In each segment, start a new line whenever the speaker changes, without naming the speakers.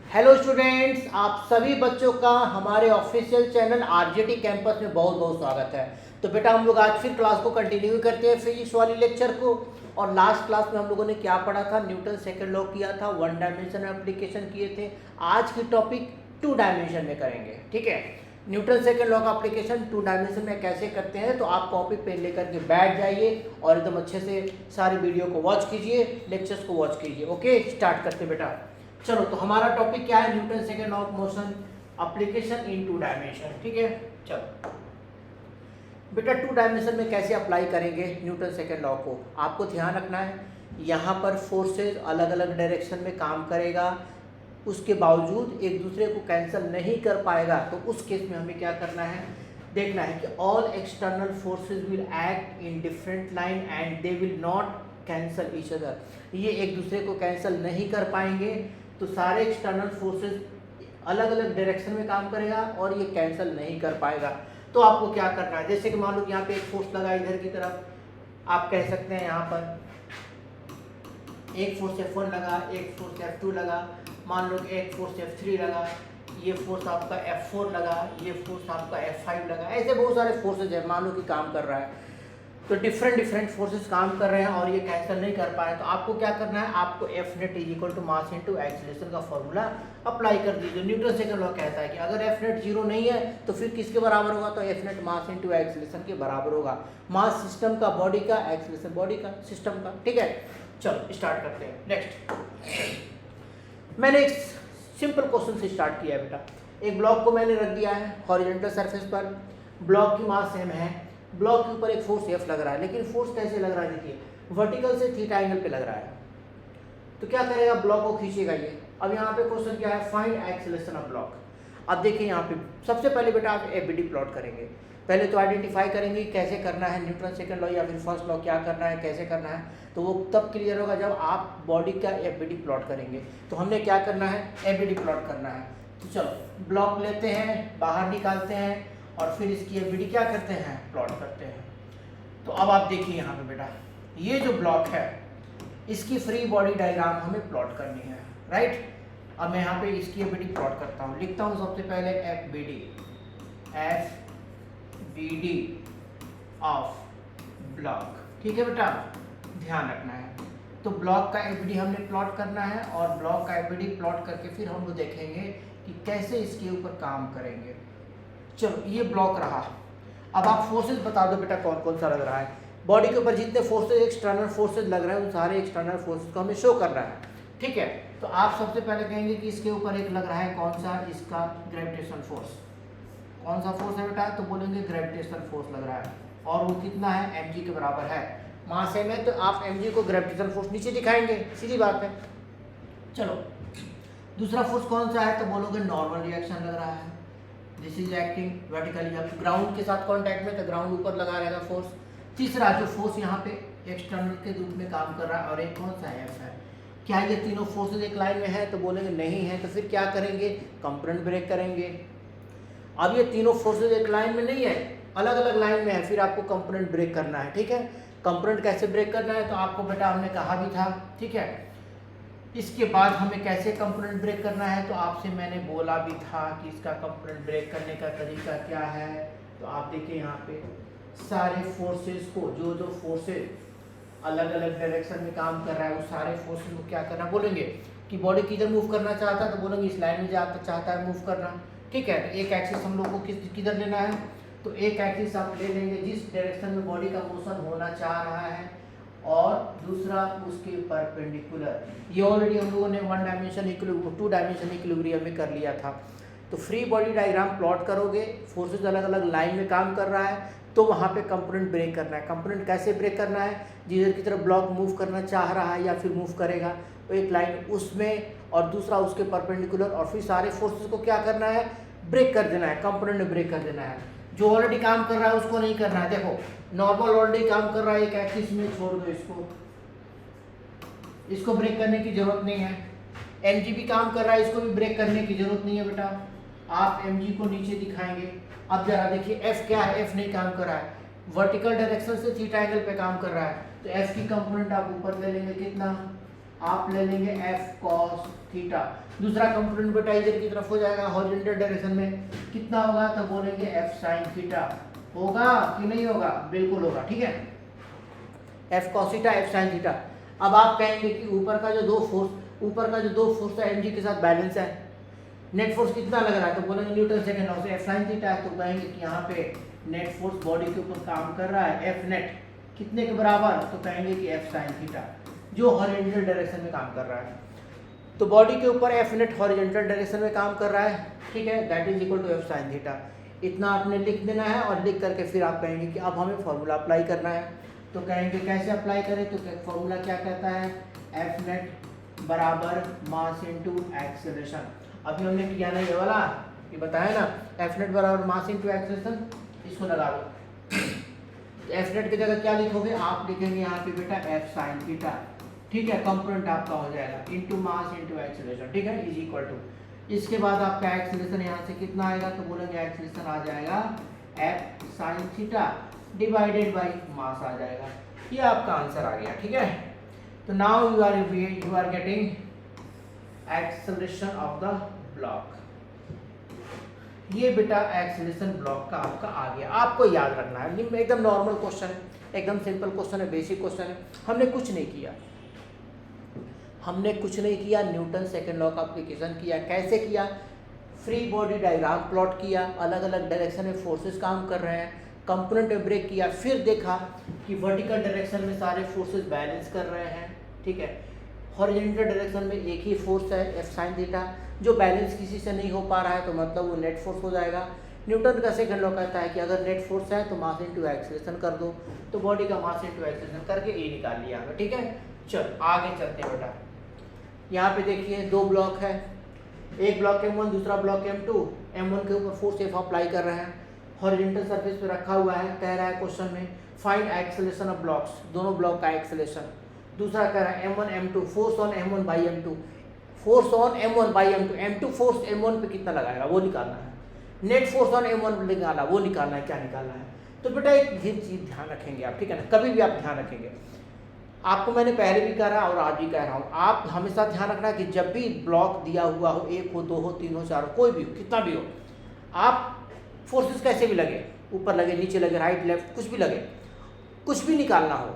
Hello students, आप सभी बच्चों का हमारे ऑफिशियल चैनल आरजेटी कैंपस में बहुत बहुत स्वागत है। तो बेटा हम लोग आज फिर क्लास को कंटिन्यू करते हैं फिजिक्स वाली लेक्चर को। और लास्ट क्लास में हम लोगों ने क्या पढ़ा था? न्यूटन सेकंड लॉ किया था, वन डायमेंशन एप्लीकेशन किए थे। आज की टॉपिक टू डायमेंशन में करेंगे, ठीक है। न्यूटन सेकंड लॉ का एप्लीकेशन टू डायमेंशन में कैसे करते हैं, तो आप कॉपी पेन लेकर के बैठ जाइए और एकदम अच्छे से सारी वीडियो को वॉच कीजिए, लेक्चर्स को वॉच कीजिए। ओके, स्टार्ट करते हैं बेटा। चलो, तो हमारा टॉपिक क्या है? Newton second law of motion application in two dimension, ठीक है। चलो बेटा, टू डायमेंशन में कैसे अप्लाई करेंगे न्यूटन सेकंड लॉ को, आपको ध्यान रखना है। यहाँ पर फोर्सेस अलग अलग डायरेक्शन में काम करेगा, उसके बावजूद एक दूसरे को कैंसिल नहीं कर पाएगा। तो उस केस में हमें क्या करना है, देखना है कि all external forces will act in different line and they will not cancel each other. ये एक दूसरे को कैंसिल नहीं कर पाएंगे, तो सारे एक्सटर्नल फोर्सेस अलग अलग डायरेक्शन में काम करेगा और ये कैंसिल नहीं कर पाएगा। तो आपको क्या करना है, जैसे कि मान लो यहाँ पे एक फोर्स लगा इधर की तरफ, आप कह सकते हैं यहाँ पर एक फोर्स F1 लगा, एक फोर्स F2 लगा, मान लो एक फोर्स F3 लगा, ये फोर्स आपका F4 लगा, ये फोर्स आपका F5 लगा। ऐसे बहुत सारे फोर्सेज है, मान लो कि काम कर रहा है। तो डिफरेंट फोर्सेस काम कर रहे हैं और ये कैंसिल नहीं कर पाए, तो आपको क्या करना है, आपको F net is equal to mass into acceleration का फॉर्मूला अप्लाई कर दीजिए। न्यूटन सेकंड लॉ कहता है कि अगर F नेट जीरो नहीं है तो फिर किसके बराबर होगा, तो F net mass into acceleration के बराबर होगा। मास सिस्टम का, बॉडी का, एक्सीलरेशन बॉडी का, सिस्टम का, ठीक है। चलो स्टार्ट करते हैं। नेक्स्ट, मैंने एक सिंपल क्वेश्चन से स्टार्ट किया है बेटा। एक ब्लॉक को मैंने रख दिया है हॉरिजॉन्टल सरफेस पर, ब्लॉक की मास सेम है, ब्लॉक के ऊपर एक फोर्स F लग रहा है, लेकिन फोर्स कैसे लग रहा है, देखिए वर्टिकल से थीटा एंगल पे लग रहा है। तो क्या करेगा, ब्लॉक को खींचेगा ये। अब यहाँ पे क्वेश्चन क्या है, फाइंड एक्सीलरेशन ऑफ ब्लॉक। अब देखिए यहाँ पे सबसे पहले बेटा आप एबीडी प्लॉट करेंगे। पहले तो आइडेंटिफाई करेंगे कैसे करना है, न्यूटन सेकंड लॉ या फिर फर्स्ट लॉ क्या करना है, कैसे करना है। तो वो तब क्लियर होगा जब आप बॉडी का एबीडी प्लॉट करेंगे। तो हमने क्या करना है, एबीडी प्लॉट करना है। तो चलो ब्लॉक लेते हैं, बाहर निकालते हैं और फिर इसकी एबीडी क्या करते हैं, प्लॉट करते हैं। तो अब आप देखिए यहाँ पे बेटा, ये जो ब्लॉक है इसकी फ्री बॉडी डायग्राम हमें प्लॉट करनी है, राइट। अब मैं यहाँ पे इसकी एबीडी प्लॉट करता हूँ, लिखता हूँ सबसे पहले F B D of block, ठीक है बेटा, ध्यान रखना है। तो ब्लॉक का एबीडी हमने प्लॉट करना है और ब्लॉक का एबीडी प्लॉट करके फिर हम लोग देखेंगे कि कैसे इसके ऊपर काम करेंगे। चलो ये ब्लॉक रहा। अब आप फोर्सेस बता दो बेटा कौन कौन सा लग रहा है। बॉडी के ऊपर जितने फोर्सेस एक्सटर्नल फोर्सेस लग रहे हैं उन सारे एक्सटर्नल फोर्सेस को हमें शो करना है, ठीक है। तो आप सबसे पहले कहेंगे कि इसके ऊपर एक लग रहा है कौन सा, इसका ग्रेविटेशन फोर्स। कौन सा फोर्स है बेटा, तो बोलेंगे ग्रेविटेशन फोर्स लग रहा है और वो कितना है, mg के बराबर है। मास m है तो आप mg को ग्रेविटेशन फोर्स नीचे दिखाएंगे, सीधी बात है। चलो दूसरा फोर्स कौन सा है, तो बोलोगे नॉर्मल रिएक्शन लग रहा है, दिस इज एक्टिंग वर्टिकली, अब ग्राउंड के साथ कांटेक्ट में, तो ग्राउंड ऊपर लगा रहेगा फोर्स। तीसरा जो फोर्स यहाँ पे एक्सटर्नल के रूप में काम कर रहा है और एक कौन सा है, F है। क्या ये तीनों फोर्सेज एक लाइन में है, तो बोलेंगे नहीं है, तो फिर क्या करेंगे, कंपोनेंट ब्रेक करेंगे। अब ये तीनों फोर्सेज एक लाइन में नहीं है, अलग अलग लाइन में है, फिर आपको कंपोनेंट ब्रेक करना है, ठीक है। कंपोनेंट कैसे ब्रेक करना है, तो आपको बेटा हमने कहा भी था, ठीक है। इसके बाद हमें कैसे कंपोनेंट ब्रेक करना है, तो आपसे मैंने बोला भी था कि इसका कंपोनेंट ब्रेक करने का तरीका क्या है। तो आप देखिए यहाँ पे सारे फोर्सेस को, जो जो फोर्सेस अलग अलग डायरेक्शन में काम कर रहा है उस सारे फोर्सेस को क्या करना, बोलेंगे कि बॉडी किधर मूव करना चाहता है, तो बोलेंगे इस लाइन में जाता चाहता है मूव करना, ठीक है। तो एक एक्सिस हम लोग को किधर लेना है, तो एक एक्सिस आप ले लेंगे जिस डायरेक्शन में बॉडी का मोशन होना चाह रहा है और दूसरा उसके परपेंडिकुलर। ये ऑलरेडी हम लोगों ने one dimension two dimension equilibrium में कर लिया था। तो फ्री बॉडी डायग्राम प्लॉट करोगे, फोर्सेस अलग अलग लाइन में काम कर रहा है, तो वहाँ पे कंपोनेंट ब्रेक करना है। कंपोनेंट कैसे ब्रेक करना है, जिधर की तरफ ब्लॉक मूव करना चाह रहा है या फिर मूव करेगा, तो एक लाइन उसमें और दूसरा उसके परपेंडिकुलर, और फिर सारे फोर्सेस को क्या करना है, ब्रेक कर देना है, कंपोनेंट ब्रेक कर देना है। जो ऑलरेडी काम कर रहा है उसको नहीं करना है। देखो नॉर्मल ऑलरेडी काम कर रहा है, एक एक्सिस में छोड़ दो इसको ब्रेक करने की जरूरत नहीं है। mg भी काम कर रहा है, इसको भी ब्रेक करने की जरूरत नहीं है बेटा, आप mg को नीचे दिखाएंगे। अब जरा देखिए f क्या है, f नहीं काम कर रहा है, वर्टिकल डायरेक्शन से थीटा एंगल पे काम कर रहा है, तो f की कंपोनेंट आप ऊपर ले लेंगे, कितना आप ले लेंगे f cos थीटा। दूसरा कंपोनेंट बेटा इधर की तरफ हो जाएगा हॉरिजॉन्टल डायरेक्शन में, कितना होगा तो बोलेंगे एफ साइन थीटा। होगा कि नहीं होगा? बिल्कुल होगा, ठीक है, F cos theta F sine theta. अब आप कहेंगे कि ऊपर का जो दो फोर्स है mg के साथ बैलेंस है, नेट फोर्स कितना लग रहा है तो बोलेंगे न्यूटन सेकंड लॉ से एफ साइन थीटा है, तो कहेंगे कि यहाँ पे नेट फोर्स बॉडी के ऊपर काम कर रहा है एफ नेट कितने के बराबर, तो कहेंगे कि एफ साइन थीटा जो हॉरिजॉन्टल डायरेक्शन में काम कर रहा है। तो बॉडी के ऊपर एफ नेट हॉरिजॉन्टल डायरेक्शन में काम कर रहा है, ठीक है, that is equal to F sine theta. इतना आपने लिख देना है और लिख करके फिर आप कहेंगे कि अब हमें फॉर्मूला अप्लाई करना है। तो कहेंगे कैसे अप्लाई करें, तो फॉर्मूला क्या कहता है, एफ नेट बराबर मास इनटू एक्सेलरेशन। अभी हमने किया ना ये वाला, ये बताया ना, एफ नेट बराबर मास इनटू एक्सेलरेशन, इसको लगा दो। एफ नेट की जगह क्या लिखोगे, आप लिखेंगे यहाँ पे बेटा एफ साइन थीटा, ठीक है, कंपोनेंट आपका हो जाएगा इनटू मास इनटू एक्सेलरेशन, ठीक है, इज इक्वल टू, इसके बाद आपका एक्सेलरेशन यहाँ से कितना आएगा तो बोलेंगे एक्सेलरेशन आ जाएगा F sine theta divided by mass आ जाएगा। ये आपका आंसर आ गया, ठीक है। तो now you are getting acceleration of the block. ये बेटा एक्सेलरेशन ब्लॉक का आपका आ गया, आपको याद रखना है, एकदम नॉर्मल क्वेश्चन है, एकदम सिंपल क्वेश्चन है, बेसिक क्वेश्चन है। हमने कुछ नहीं किया, न्यूटन सेकंड लॉ का एप्लीकेशन किया। कैसे किया, फ्री बॉडी डायग्राम प्लॉट किया, अलग अलग डायरेक्शन में फोर्सेस काम कर रहे हैं, कंपोनेंट में ब्रेक किया, फिर देखा कि वर्टिकल डायरेक्शन में सारे फोर्सेस बैलेंस कर रहे हैं, ठीक है, हॉरिजॉन्टल डायरेक्शन में एक ही फोर्स है एफ साइन थीटा, जो बैलेंस किसी से नहीं हो पा रहा है तो मतलब वो नेट फोर्स हो जाएगा। न्यूटन का सेकंड लॉ कहता है कि अगर नेट फोर्स है तो मास इनटू एक्सेलरेशन कर दो, तो बॉडी का मास इनटू एक्सेलरेशन करके ए निकाल लिया हमें, ठीक है। चल आगे चलते हैं बेटा, यहाँ पे देखिए दो ब्लॉक है, एक ब्लॉक M1 दूसरा ब्लॉक M2। M1 के ऊपर फोर्स F अप्लाई कर रहे हैं, हॉरिजॉन्टल सरफेस पे रखा हुआ है, कह रहा है क्वेश्चन में फाइंड एक्सेलरेशन ऑफ ब्लॉक्स, दोनों ब्लॉक का एक्सेलरेशन। दूसरा कह रहा है M1 M2 force on M1 by M2, force on M1 by M2, M2 force M1 पे कितना लगाएगा वो निकालना है, नेट फोर्स ऑन M1 पे निकाला वो निकालना है, क्या निकालना है। तो बेटा एक ये चीज़ ध्यान रखेंगे आप, ठीक है ना, कभी भी आप ध्यान रखेंगे, आपको मैंने पहले भी कह रहा और आज भी कह रहा हूँ, आप हमेशा ध्यान रखना कि जब भी ब्लॉक दिया हुआ हो, एक हो, दो हो, तीन हो, चार हो, कोई भी हो, कितना भी हो, आप फोर्सेस कैसे भी लगे, ऊपर लगे, नीचे लगे, राइट लेफ्ट, कुछ भी लगे, कुछ भी निकालना हो,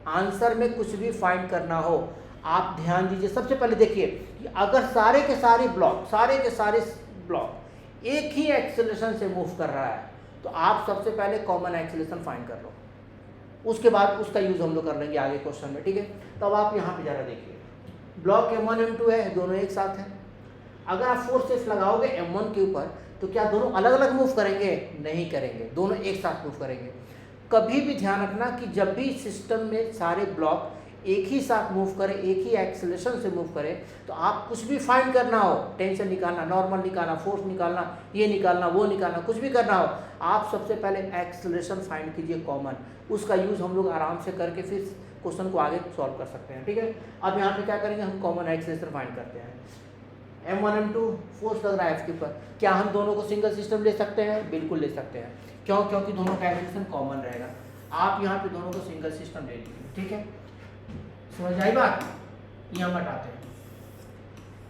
आंसर में कुछ भी फाइंड करना हो, आप ध्यान दीजिए। सबसे पहले देखिए कि अगर सारे के सारे ब्लॉक एक ही एक्सेलरेशन से मूव कर रहा है तो आप सबसे पहले कॉमन एक्सेलरेशन फाइंड कर लो, उसके बाद उसका यूज़ हम लोग कर लेंगे आगे क्वेश्चन में, ठीक है। तब आप यहाँ पे ज़रा देखिए, ब्लॉक M1 M2 है, दोनों एक साथ हैं। अगर आप फोर्सेस लगाओगे M1 के ऊपर तो क्या दोनों अलग अलग मूव करेंगे? नहीं करेंगे, दोनों एक साथ मूव करेंगे। कभी भी ध्यान रखना कि जब भी सिस्टम में सारे ब्लॉक एक ही साथ मूव करें, एक ही एक्सेलरेशन से मूव करें, तो आप कुछ भी फाइंड करना हो, टेंशन निकालना, नॉर्मल निकालना, फोर्स निकालना, ये निकालना, वो निकालना, कुछ भी करना हो, आप सबसे पहले एक्सेलरेशन फाइंड कीजिए कॉमन, उसका यूज़ हम लोग आराम से करके फिर क्वेश्चन को आगे सॉल्व कर सकते हैं, ठीक है। अब यहाँ पे क्या करेंगे, हम कॉमन एक्सेलरेशन फाइंड करते हैं। M1 M2 फोर्स लग रहा है इसके ऊपर, क्या हम दोनों को सिंगल सिस्टम ले सकते हैं? बिल्कुल ले सकते हैं, क्यों? क्योंकि दोनों का एक्सेलरेशन कॉमन रहेगा। आप यहाँ पे दोनों को सिंगल सिस्टम ले लीजिए, ठीक है, समझ आई बात। यहाँ हटाते हैं,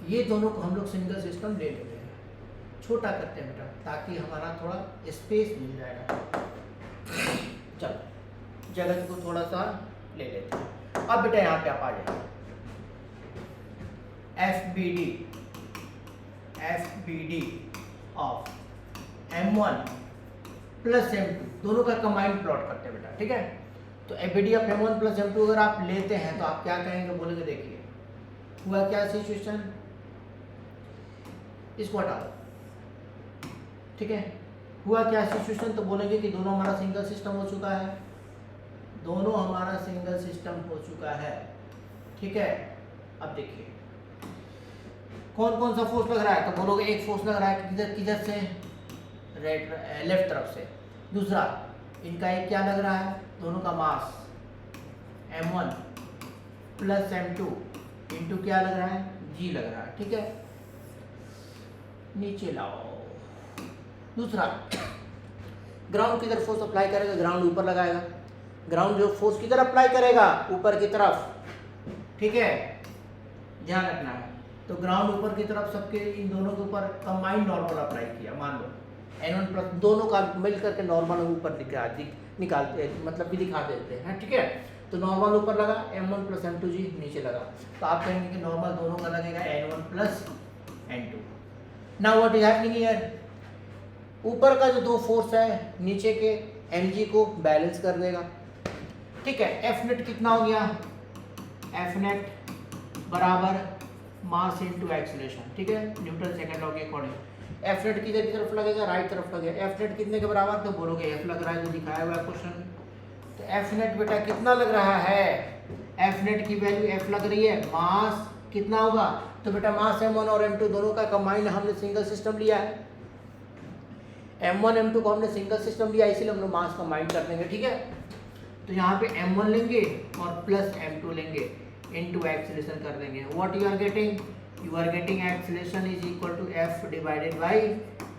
ये दोनों को हम लोग सिंगल सिस्टम ले लेते हैं, छोटा करते हैं बेटा, ताकि हमारा थोड़ा स्पेस मिल जाएगा। चलो जगह को थोड़ा सा ले लेते हैं। अब बेटा यहाँ पे आप आ जाइए, FBD of M1 plus M2 दोनों का कंबाइंड प्लॉट करते हैं बेटा, ठीक है। तो FBD of M1 plus M2 अगर आप लेते हैं तो आप क्या कहेंगे, बोलेंगे देखिए हुआ क्या सिचुएशन, इसको हटा दो, ठीक है, हुआ क्या सिचुएशन, तो बोलेंगे कि दोनों हमारा सिंगल सिस्टम हो चुका है, दोनों हमारा सिंगल सिस्टम हो चुका है, ठीक है। अब देखिए कौन कौन सा फोर्स लग रहा है, तो बोलोगे एक फोर्स लग रहा है किधर से, लेफ्ट तरफ से। दूसरा इनका एक क्या लग रहा है, दोनों का मास M1 प्लस M2 इंटू क्या लग रहा है, G लग रहा है, ठीक है। नीचे लाओ, दूसरा ग्राउंड किधर फोर्स अप्लाई करेगा, ग्राउंड ऊपर लगाएगा, ग्राउंड जो फोर्स किधर अप्लाई करेगा, ऊपर की तरफ, ठीक है, ध्यान रखना है। तो ग्राउंड ऊपर की तरफ सबके इन दोनों के ऊपर कंबाइंड नॉर्मल अप्लाई किया, मान लो N1 प्लस दोनों का मिल करके नॉर्मल ऊपर निकालते मतलब भी दिखा देते हैं, ठीक है। तो नॉर्मल ऊपर लगा, M1 प्लस M2 जी नीचे लगा, तो आप कहेंगे कि नॉर्मल दोनों का लगेगा N1 plus N2। Now what is happening here, ऊपर का जो दो फोर्स है नीचे के mg को बैलेंस कर देगा, ठीक है। F नेट कितना हो गया, F नेट बराबर मास इनटू एक्सीलरेशन, ठीक है, न्यूटन सेकंड लॉ के अकॉर्डिंग। F नेट किधर की तरफ लगेगा, राइट तरफ लगेगा। F नेट कितने के बराबर, तो बोलोगे F लग रहा है जो दिखाया हुआ है क्वेश्चन। तो F नेट बेटा कितना लग रहा है, F नेट की वैल्यू F लग रही है, मास कितना होगा, तो बेटा मास M1 और M2 दोनों का कंबाइंड हमने सिंगल सिस्टम लिया है, M1 M2 को हमने सिंगल सिस्टम लिया, इसीलिए हम लोग मास कंबाइंड कर देंगे, ठीक है। तो यहाँ पे M1 लेंगे और प्लस M2 लेंगे, इनटू एक्सीलरेशन कर देंगे। What you are getting, you are getting acceleration is equal to F divided by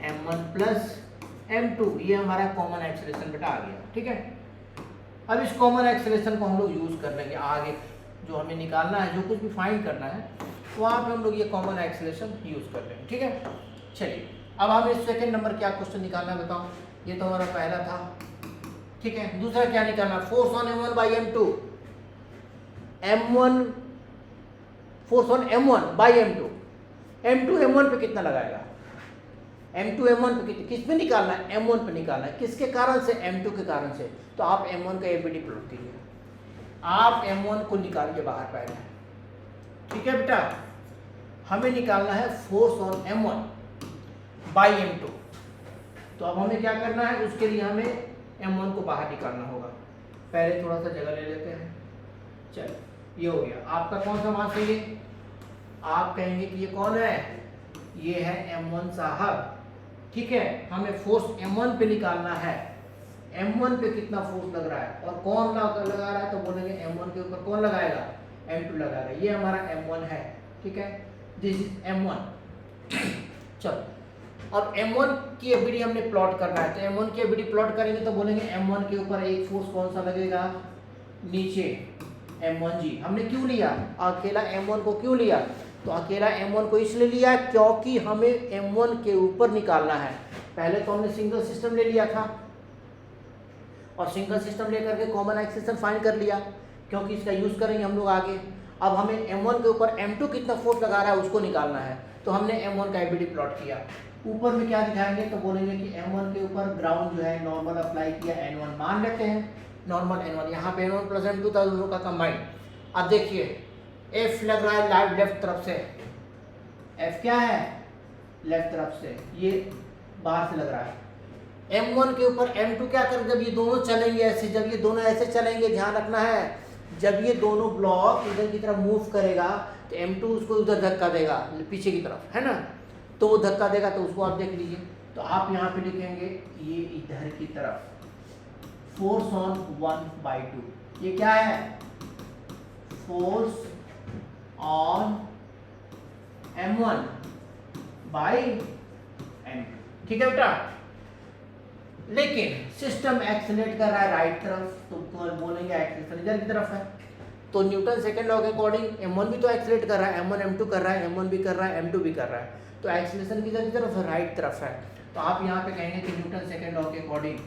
M1 plus M2। ये हमारा कॉमन एक्सीलरेशन बेटा आ गया, ठीक है। अब इस कॉमन एक्सीलरेशन को हम लोग यूज कर लेंगे आगे, जो हमें निकालना है, जो कुछ भी फाइंड करना है वहाँ पे हम लोग ये कॉमन एक्सीलरेशन यूज कर लेंगे, ठीक है। चलिए अब हमें सेकंड नंबर क्या क्वेश्चन निकालना है बताओ। ये तो हमारा पहला था, ठीक है। दूसरा क्या निकालना, force on M1 by M2, M1 force on M1 by M2, M2 M1 पे कितना लगाएगा, M2 M1 पे किस पे निकालना है, M1 पे निकालना है, किसके कारण से, M2 के कारण से। तो आप M1 का एबीडी प्लॉट कीजिए, आप M1 को निकालिए बाहर पहले, ठीक है बेटा। हमें निकालना है force on M1 by M2। तो अब हमें क्या करना है, उसके लिए हमें M1 को बाहर निकालना होगा। पहले थोड़ा सा जगह ले लेते हैं, चलो ये हो गया। आपका कौन सा मास है ये, आप कहेंगे कि ये कौन है, ये है M1 साहब, ठीक है। हमें फोर्स M1 पे निकालना है, M1 पे कितना फोर्स लग रहा है और कौन लगा रहा है, तो बोलेंगे M1 के ऊपर कौन लगाएगा, M2 लगाएगा। ये हमारा M1 है, ठीक है, दिस इज M1। चलो अब M1 की एबीडी हमने प्लॉट करना है, तो M1 की एबीडी प्लॉट करेंगे तो बोलेंगे M1 के ऊपर एक फोर्स कौन सा लगेगा, नीचे M1 जी। हमने क्यों लिया अकेला M1 को, क्यों लिया, तो अकेला M1 को इसलिए लिया क्योंकि हमें M1 के ऊपर निकालना है। पहले तो हमने सिंगल सिस्टम ले लिया था और सिंगल सिस्टम लेकर के कॉमन एक्सीलरेशन फाइंड कर लिया, क्योंकि इसका यूज करेंगे हम लोग आगे। अब हमें M1 के ऊपर M2 कितना फोर्स लगा रहा है उसको निकालना है, तो हमने M1 का एबीडी प्लॉट किया। ऊपर में क्या दिखाएंगे, तो बोलेंगे कि M1 के ऊपर ग्राउंड जो है नॉर्मल अप्लाई किया, N1 मान लेते हैं, नॉर्मल N1, यहाँ पे N1 प्लस M2 था दोनों का कंबाइंड। अब देखिए F लग रहा है लेफ्ट तरफ से, F क्या है, लेफ्ट तरफ से, ये बाहर से लग रहा है। M1 के ऊपर M2 क्या कर, जब ये दोनों चलेंगे ऐसे, जब ये दोनों ऐसे चलेंगे, ध्यान रखना है, जब ये दोनों ब्लॉक इधर की तरफ मूव करेगा तो M2 उसको उधर धक्का देगा पीछे की तरफ, है ना, तो वो धक्का देगा, तो उसको आप देख लीजिए। तो आप यहाँ पे लिखेंगे ये इधर की तरफ फोर्स ऑन 1/2, ये क्या है, force on M1 by M2, ठीक है बेटा। लेकिन सिस्टम एक्सीलरेट कर रहा है राइट तरफ, तो बोलेंगे एक्सीलरेशन इधर की तरफ है। तो न्यूटन सेकंड लॉ के अकॉर्डिंग M1 भी तो एक्सीलरेट कर रहा है, M1 M2 कर रहा है, M1 भी कर रहा है, M2 भी कर रहा है, तो एक्सीलरेशन किधर की तरफ है, राइट तरफ है। तो आप यहाँ पे कहेंगे कि न्यूटन सेकंड लॉ के अकॉर्डिंग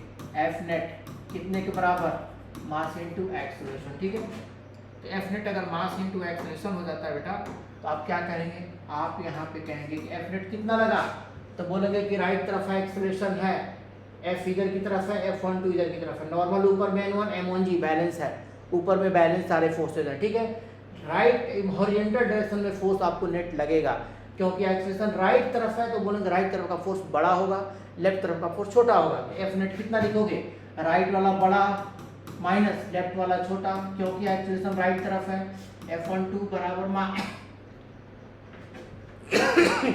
F नेट कितने के बराबर, मास इनटू एक्सीलरेशन, ठीक है। तो F नेट अगर मास इनटू एक्सीलरेशन हो जाता है बेटा, तो आप क्या करेंगे, आप यहाँ पे कहेंगे कि F नेट कितना लगा, तो बोलेंगे कि राइट तरफ है एक्सीलरेशन है, F इधर की तरफ है, F12 इधर की तरफ है, नॉर्मल ऊपर में N1 M1 जी बैलेंस है, ऊपर में बैलेंस सारे फोर्सेज हैं, ठीक है। राइट हॉरिजॉन्टल डायरेक्शन में फोर्स आपको नेट लगेगा, क्योंकि एक्सीलरेशन राइट तरफ है, तो बोलेंगे राइट तरफ का फोर्स बड़ा होगा, लेफ्ट तरफ का फोर्स छोटा होगा। F नेट कितना लिखोगे, राइट वाला बड़ा माइनस लेफ्ट वाला छोटा, क्योंकि एक्सीलरेशन राइट तरफ है, F12 बराबर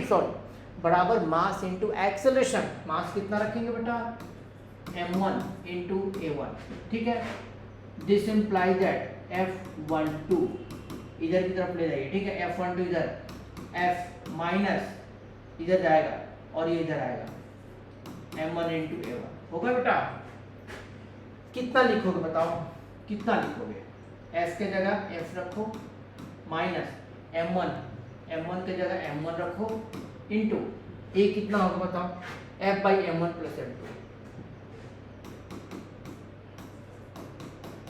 सॉरी बराबर मास इनटू एक्सेलरेशन। मास कितना रखेंगे बेटा, m1 इंटू a1, ठीक है। दिस इम्प्लाई दैट F12 इधर की तरफ ले जाइए, ठीक है, F12 इधर, F माइनस इधर जाएगा और ये इधर आएगा, m1 इंटू a1 होगा बेटा। कितना लिखोगे बताओ, कितना लिखोगे, F के जगह F रखो, माइनस m1 m1 की जगह m1 रखो इंटू ए कितना होगा बताओ, f by m1 plus m2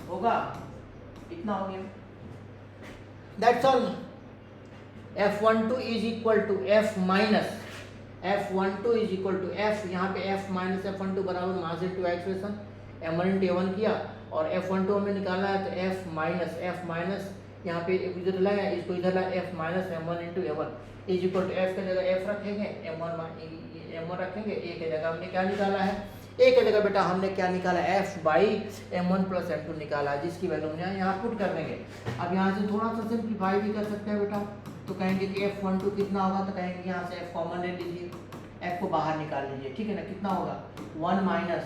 होगा, इतना हो गया। That's all. f12 is equal to f minus f12 is equal to f, यहाँ पे f माइनस f12 बराबर mass into expression m1 into a1 किया, और f12 हमें निकालना है तो f माइनस यहाँ पे इधर लाया, इसको इधर लाया, f minus m1 into a1 is equal to f की जगह f रखेंगे, m1 रखेंगे, a की जगह हमने क्या निकाला है, a की जगह बेटा हमने क्या निकाला, f by m1 plus m2 निकाला, जिसकी वैल्यू हम यहाँ पुट कर देंगे। अब यहाँ से थोड़ा सा सिंप्लीफाई भी कर सकते हैं बेटा, तो कहेंगे कि f12 कितना होगा, तो कहेंगे यहाँ से f कॉमन ले लीजिए, f को बाहर निकाल लीजिए, ठीक है ना, कितना होगा 1 minus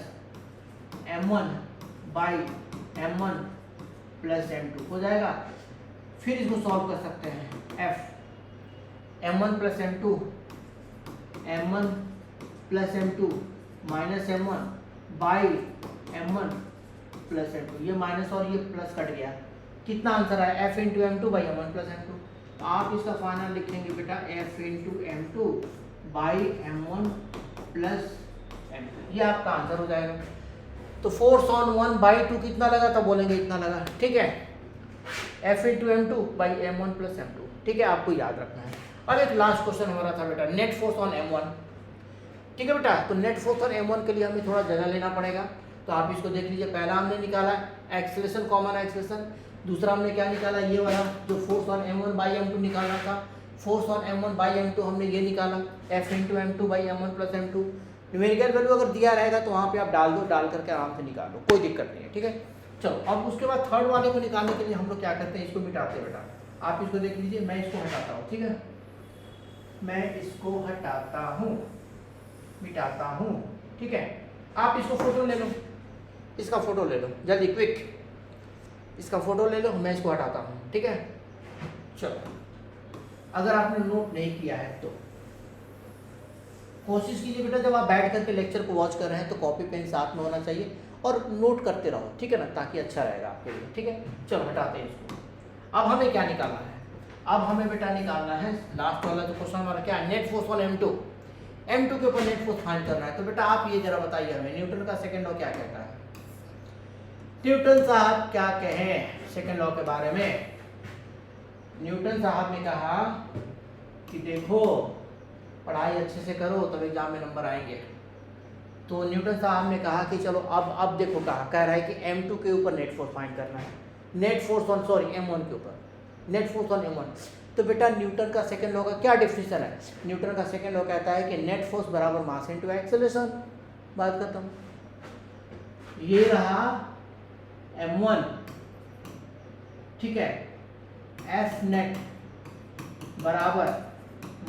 m1 by m1 plus m2 हो जाएगा। फिर इसको सॉल्व कर सकते हैं, f m1 plus m2 m1 plus m2 minus m1 by m1 plus m2, ये माइनस और ये प्लस कट गया, कितना आंसर आया f into m2 by m1 plus m2। तो आप इसका फाइनल लिखेंगे बेटा f into m2 by m1 plus m2, ये आपका आंसर हो जाएगा। तो फोर्स ऑन 1 बाई 2 कितना लगा, तो बोलेंगे इतना लगा, ठीक है, f into m2 by m1 plus m2, ठीक है, आपको याद रखना है। अब एक लास्ट क्वेश्चन हमारा था बेटा नेट फोर्स ऑन m1, ठीक है बेटा, तो नेट फोर्स ऑन m1 के लिए हमें थोड़ा जगह लेना पड़ेगा, तो आप इसको देख लीजिए। पहला हमने निकाला एक्सेलरेशन, कॉमन एक्सेलरेशन, दूसरा हमने क्या निकाला, ये वाला जो force on m1 by m2 निकालना था, force on m1 by m2 हमने ये निकाला f into m2 by m1 plus m2। Numerical value अगर दिया रहेगा तो वहाँ पे आप डाल दो, डाल करके आराम से निकाल लो, कोई दिक्कत नहीं है, ठीक है। चलो अब उसके बाद थर्ड वाले को निकालने के लिए हम लोग क्या करते हैं, इसको मिटाते हैं बेटा, आप इसको देख लीजिए, मैं इसको हटाता हूँ, ठीक है, मैं इसको हटाता हूँ, मिटाता हूँ, ठीक है। आप इसको फोटो ले लो, इसका फोटो ले लो जल्दी क्विक, इसका फोटो ले लो, मैं इसको हटाता हूँ, ठीक है। चलो अगर आपने नोट नहीं किया है तो कोशिश कीजिए बेटा, जब आप बैठ करके लेक्चर को वॉच कर रहे हैं तो कॉपी पेन साथ में होना चाहिए और नोट करते रहो, ठीक है ना, ताकि अच्छा रहेगा आपके लिए, ठीक है। चलो हटाते हैं इसको। अब हमें क्या निकालना है, अब हमें बेटा निकालना है लास्ट वाला जो क्वेश्चन हमारा क्या है, नेट फोर्स ऑन m2 के ऊपर नेट फोर्स फाइंड करना है। तो बेटा आप ये जरा बताइए हमें, न्यूटन का सेकंड लॉ क्या कहता है, न्यूटन साहब क्या कहें सेकंड लॉ के बारे में। न्यूटन साहब ने कहा कि देखो पढ़ाई अच्छे से करो तब एग्जाम में नंबर आएंगे। तो न्यूटन साहब ने कहा कि चलो अब देखो कह रहा है कि m2 के ऊपर नेट फोर्स फाइंड करना है, नेट फोर्स ऑन m1 के ऊपर, नेट फोर्स ऑन m1। तो बेटा न्यूटन का सेकंड लॉ का क्या डेफिनेशन है, न्यूटन का सेकंड लॉ कहता है कि नेट फोर्स बराबर मास इनटू एक्सेलरेशन, बात करता हूँ। ये रहा m1, ठीक है, F नेट बराबर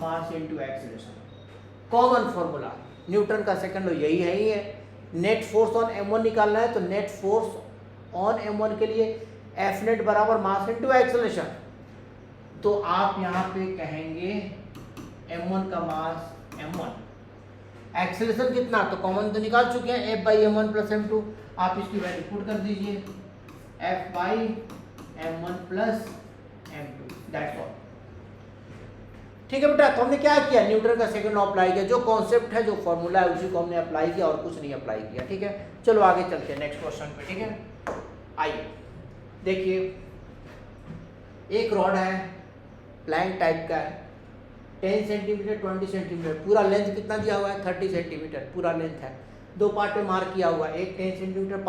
mass into acceleration, common formula Newton का सेकंड लॉ यही है ही है। नेट फोर्स ऑन m1 निकालना है तो नेट फोर्स ऑन m1 के लिए F नेट बराबर मास इनटू एक्सेलरेशन। तो आप यहाँ पे कहेंगे m1 का मास m1, एक्सेलरेशन कितना, तो कॉमन तो निकाल चुके हैं f by m1 plus m2, आप इसकी वैल्यू पुट कर दीजिए f by m1 plus m2, that's all, ठीक है बेटा। तो हमने क्या किया, न्यूटन का सेकंड लॉ अप्लाई किया, जो कॉन्सेप्ट है जो फॉर्मूला है उसी को हमने अप्लाई किया और कुछ नहीं अप्लाई किया, ठीक है। चलो आगे चलते हैं नेक्स्ट क्वेश्चन पे, ठीक है। आइए देखिए, एक रॉड है प्लैंक टाइप का है, 10 सेंटीमीटर 20 सेंटीमीटर, पूरा लेंथ कितना दिया हुआ है 30 सेंटीमीटर पूरा लेंथ है। दो पार्ट में मार्क किया हुआ है, एक 10 सेंटीमीटर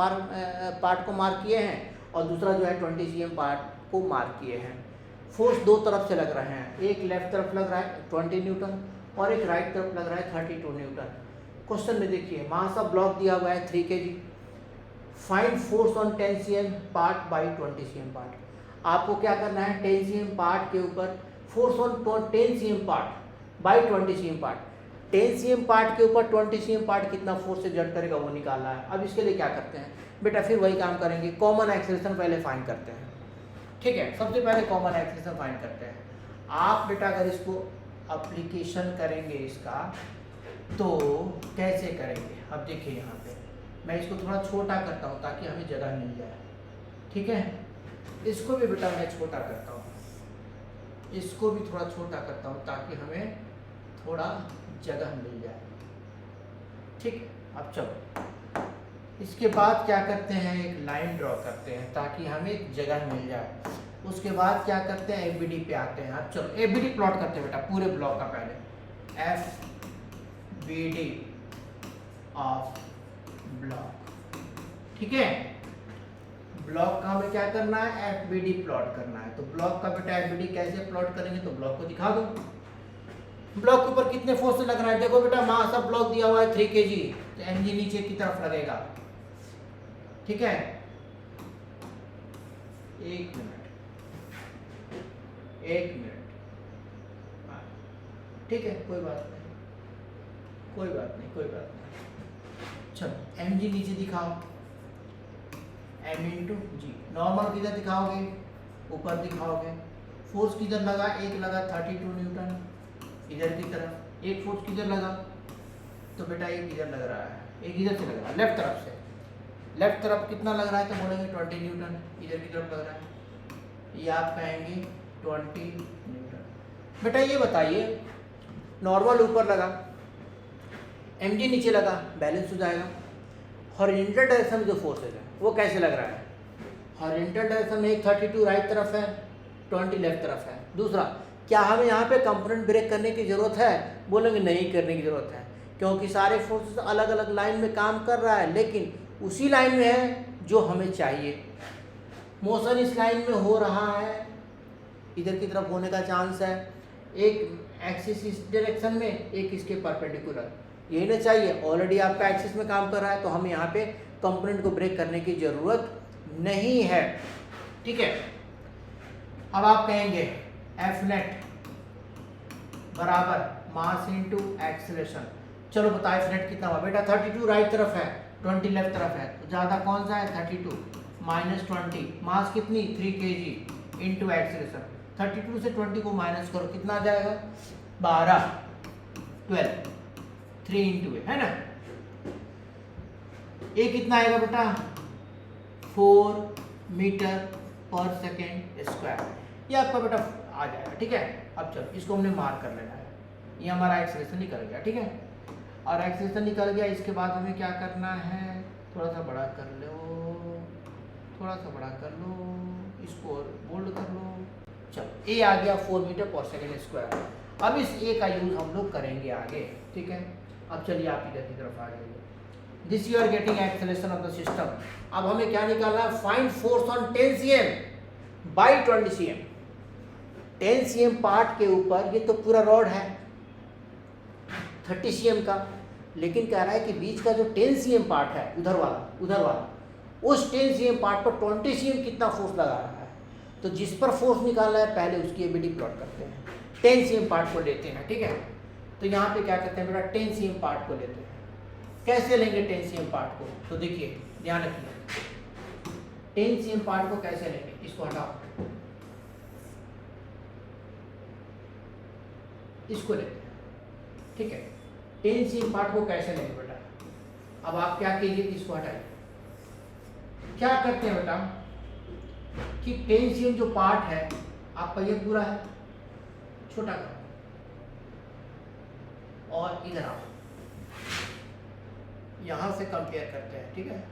पार्ट को मार्क किए हैं और दूसरा जो है 20 cm पार्ट को मार्क किए हैं। फोर्स दो तरफ से लग रहे हैं, एक लेफ्ट तरफ लग रहा है 20 न्यूटन और एक राइट तरफ लग रहा है 32 न्यूटन। क्वेश्चन में देखिए मास ऑफ ब्लॉक दिया हुआ है 3 kg, find force on 10 cm part by 20 cm part. आपको क्या करना है, 10 cm पार्ट के ऊपर force on 10 cm part by 20 cm part, 10 cm part के ऊपर 20 cm पार्ट कितना फोर्स से जड़ करेगा वो निकालना है। अब इसके लिए क्या करते हैं बेटा, फिर वही काम करेंगे, कॉमन एक्सेलरेशन पहले फाइंड करते हैं, ठीक है। सबसे पहले कॉमन एक्सेलरेशन फाइंड करते हैं। आप बेटा अगर इसको एप्लीकेशन करेंगे इसका तो कैसे करेंगे, अब देखिए यहाँ पे मैं इसको थोड़ा छोटा करता हूँ ताकि हमें जगह मिल जाए, ठीक है। इसको भी बेटा मैं छोटा करता हूँ, इसको भी थोड़ा छोटा करता हूँ ताकि हमें थोड़ा जगह मिल जाए। ठीक, अब चलो इसके बाद क्या करते हैं, एक लाइन ड्रॉ करते हैं ताकि हमें एक जगह मिल जाए। उसके बाद क्या करते हैं, एबीडी पे आते हैं। अब चलो एबीडी प्लॉट करते हैं बेटा पूरे ब्लॉक का। पहले F B D of block, ठीक है। ब्लॉक का हमें क्या करना है, एफ बी डी प्लॉट करना है। तो ब्लॉक का बेटा एफ बी डी कैसे प्लॉट करेंगे, तो ब्लॉक को दिखा दो। ब्लॉक के ऊपर कितने फोर्स लग रहा है, देखो बेटा मास ऑफ ब्लॉक दिया हुआ है 3 kg, तो एमजी नीचे की तरफ लगेगा। ठीक है, एक मिनट, ठीक है, कोई बात नहीं। चलो एमजी नीचे दिखाओ, एम इंटू जी। नॉर्मल किधर दिखाओगे, ऊपर दिखाओगे। फोर्स किधर लगा, एक लगा 32 न्यूटन इधर की तरफ। एक फोर्स किधर लगा, तो बेटा एक इधर लग रहा है, एक इधर से लग रहा है लेफ्ट तरफ से। लेफ्ट तरफ कितना लग रहा है, तो बोलेंगे 20 न्यूटन इधर की तरफ लग रहा है, ये आप कहेंगे 20 न्यूटन। बेटा ये बताइए, नॉर्मल ऊपर लगा, एमजी नीचे लगा, बैलेंस हो जाएगा। हॉरिजॉन्टल डायरेक्शन में जो फोर्सेज है वो कैसे लग रहा है, हॉरिजॉन्टल डायरेक्शन में एक 32 राइट तरफ है, 20 लेफ्ट तरफ है। दूसरा, क्या हमें यहाँ पे कंपोनेंट ब्रेक करने की ज़रूरत है, बोलेंगे नहीं करने की ज़रूरत है, क्योंकि सारे फोर्सेस अलग अलग लाइन में काम कर रहा है, लेकिन उसी लाइन में है जो हमें चाहिए। मोशन इस लाइन में हो रहा है, इधर की तरफ होने का चांस है, एक एक्सिस इस डायरेक्शन में, एक इसके परपेंडिकुलर, यही ना चाहिए। ऑलरेडी आपका एक्सिस में काम कर रहा है, तो हमें यहाँ पे कंपोनेंट को ब्रेक करने की ज़रूरत नहीं है। ठीक है, अब आप कहेंगे एफ नेट बराबर मास इनटू एक्सेलरेशन। चलो बताओ एफ नेट कितना हुआ, बेटा 32 राइट तरफ है, 20 लेफ्ट तरफ है, तो ज़्यादा कौन सा है, 32 माइनस 20, मास कितनी 3 kg इंटू एक्सेलरेशन। 32 से 20 को माइनस करो, कितना आ जाएगा 12, 12, 3 इंटू है ना। ये कितना आएगा बेटा 4 मीटर पर सेकेंड स्क्वायर, ये आपका बेटा आ जाएगा। ठीक है, अब चलो इसको हमने मार्क कर लेना है, ये हमारा एक्सेलरेशन निकल गया। ठीक है, और एक्सेलरेशन निकल गया, इसके बाद हमें क्या करना है, थोड़ा सा बड़ा कर लो, इसको बोल्ड कर लो। चलो ए आ गया 4 मीटर पर सेकेंड स्क्वायर। अब इस ए का यूज हम लोग करेंगे आगे। ठीक है, अब चलिए आप इधर की तरफ आ जाइए। This you are getting acceleration of the system. अब हमें क्या निकालना है, find force on 10 cm by 20 cm। 10 cm part के ऊपर ये तो पूरा रॉड है 30 cm का, लेकिन कह रहा है कि बीच का जो 10 cm पार्ट है उधर वाला उस 10 cm पार्ट पर 20 cm कितना फोर्स लगा रहा है। तो जिस पर फोर्स निकालना है पहले उसकी एबीडी प्लॉट करते हैं, 10 cm पार्ट को लेते हैं। ठीक है, तो यहाँ पे क्या करते हैं बेटा, 10 cm पार्ट को लेते हैं। कैसे लेंगे 10 cm पार्ट को, तो देखिए ध्यान रखिए 10 cm पार्ट को कैसे लेंगे, इसको हटाओ, इसको लेते हैं। ठीक है, 10 cm पार्ट को कैसे लेंगे बेटा, अब आप क्या कीजिए, इसको हटाइए। क्या करते हैं बेटा कि 10 cm जो पार्ट है आपका ये पूरा है, छोटा करो और इधर आओ, यहां से कंपेयर करते हैं। ठीक है,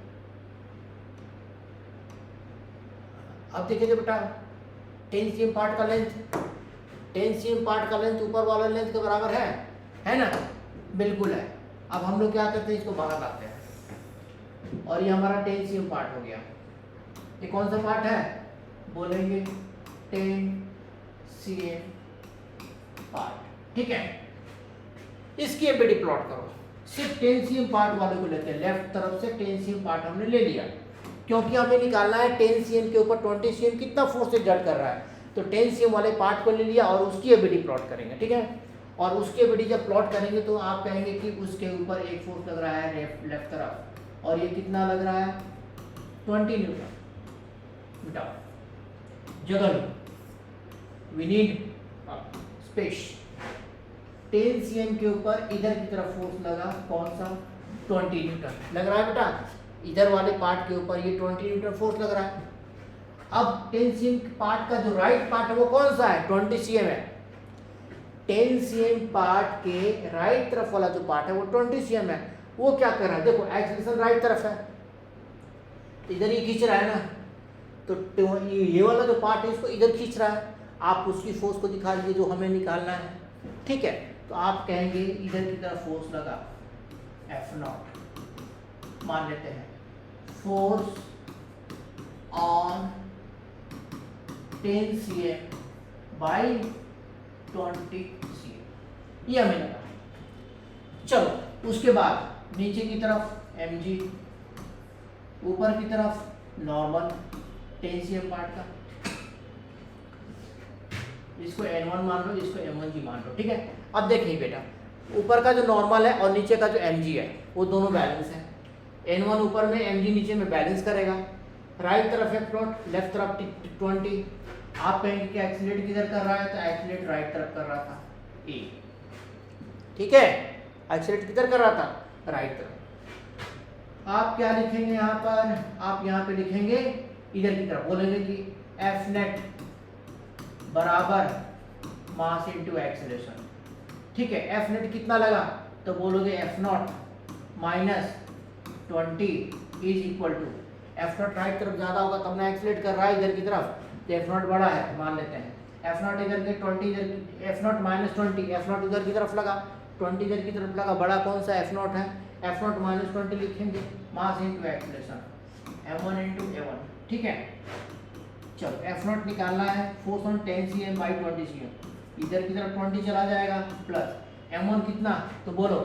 अब देखिए बेटा 10 cm पार्ट का लेंथ, 10 cm पार्ट का लेंथ ऊपर वाला लेंथ के बराबर है ना, बिल्कुल है। अब हम लोग क्या करते हैं, इसको बाहर लाते हैं और ये हमारा 10 cm पार्ट हो गया। ये कौन सा पार्ट है, बोलेंगे 10 cm पार्ट। ठीक है, इसकी एबीडी प्लॉट करो, सिर्फ 10 cm पार्ट वाले को लेते हैं। लेफ्ट तरफ से 10 cm पार्ट हमने ले लिया, क्योंकि हमें निकालना है 10 cm के ऊपर 20 cm कितना फोर्स एक्सर्ट कर रहा है। तो 10 cm वाले पार्ट को ले लिया और उसकी एबीडी प्लॉट करेंगे। ठीक है, और उसकी एबीडी जब प्लॉट करेंगे तो आप कहेंगे कि उसके ऊपर एक फोर्स लग रहा है लेफ्ट तरफ, और ये कितना लग रहा है 20 न्यूटन। बताओ जगह लो, वी नीड स्पेस। 10 cm के ऊपर इधर की तरफ फोर्स लगा, कौन सा 20 न्यूटन लग रहा है बेटा, इधर वाले पार्ट के ऊपर ये 20 न्यूटन फोर्स लग रहा है। अब 10 cm पार्ट का जो राइट पार्ट है वो कौन सा है, 20 cm है। 10 cm पार्ट के राइट तरफ वाला जो पार्ट है वो 20 cm है। वो क्या कर रहा है, देखो एक्सेलरेशन राइट तरफ है, इधर ही खींच रहा है ना, तो ये वाला जो पार्ट है इसको इधर खींच रहा है। आप उसकी फोर्स को दिखा दीजिए जो हमें निकालना है, ठीक है। तो आप कहेंगे इधर की तरफ फोर्स लगा F0, मान लेते हैं force on 10 cm by 20 cm, ये हमें लगा। चलो उसके बाद नीचे की तरफ mg, ऊपर की तरफ नॉर्मल 10 cm पार्ट का, इसको n1 मान लो, इसको m1g मान लो, ठीक है। अब देखिए बेटा, ऊपर का जो नॉर्मल है और नीचे का जो mg है वो दोनों बैलेंस है। n1 ऊपर में mg नीचे में बैलेंस करेगा। राइट तरफ F0, लेफ्ट तरफ 20। आप कहेंगे कि एक्सीलरेट किधर कर रहा है, तो एक्सीलरेट राइट तरफ कर रहा था E, ठीक है। एक्सीलरेट किधर कर रहा था, राइट तरफ। आप क्या लिखेंगे यहाँ पर, आप यहाँ पे लिखेंगे इधर की तरफ, बोलेंगे कि F नेट बराबर मास इनटू एक्सीलरेशन, ठीक है। F नेट कितना लगा, तो बोलोगे F0 minus 20 is equal to, F0 right तरफ ज्यादा होगा तब ना एक्सीलरेट कर रहा है इधर की तरफ, तो F0 बड़ा है मान लेते हैं। F0 इधर के 20 इधर, F0 माइनस 20, F0 इधर की तरफ लगा, 20 इधर की तरफ लगा, बड़ा कौन सा F0 है, F0 माइनस 20 लिखेंगे, मास into acceleration m1 into a1, ठीक है। चलो F0 निकालना है, force on 10 cm by 20 cm, इधर की तरफ 20 चला जाएगा, प्लस m1 कितना, तो बोलो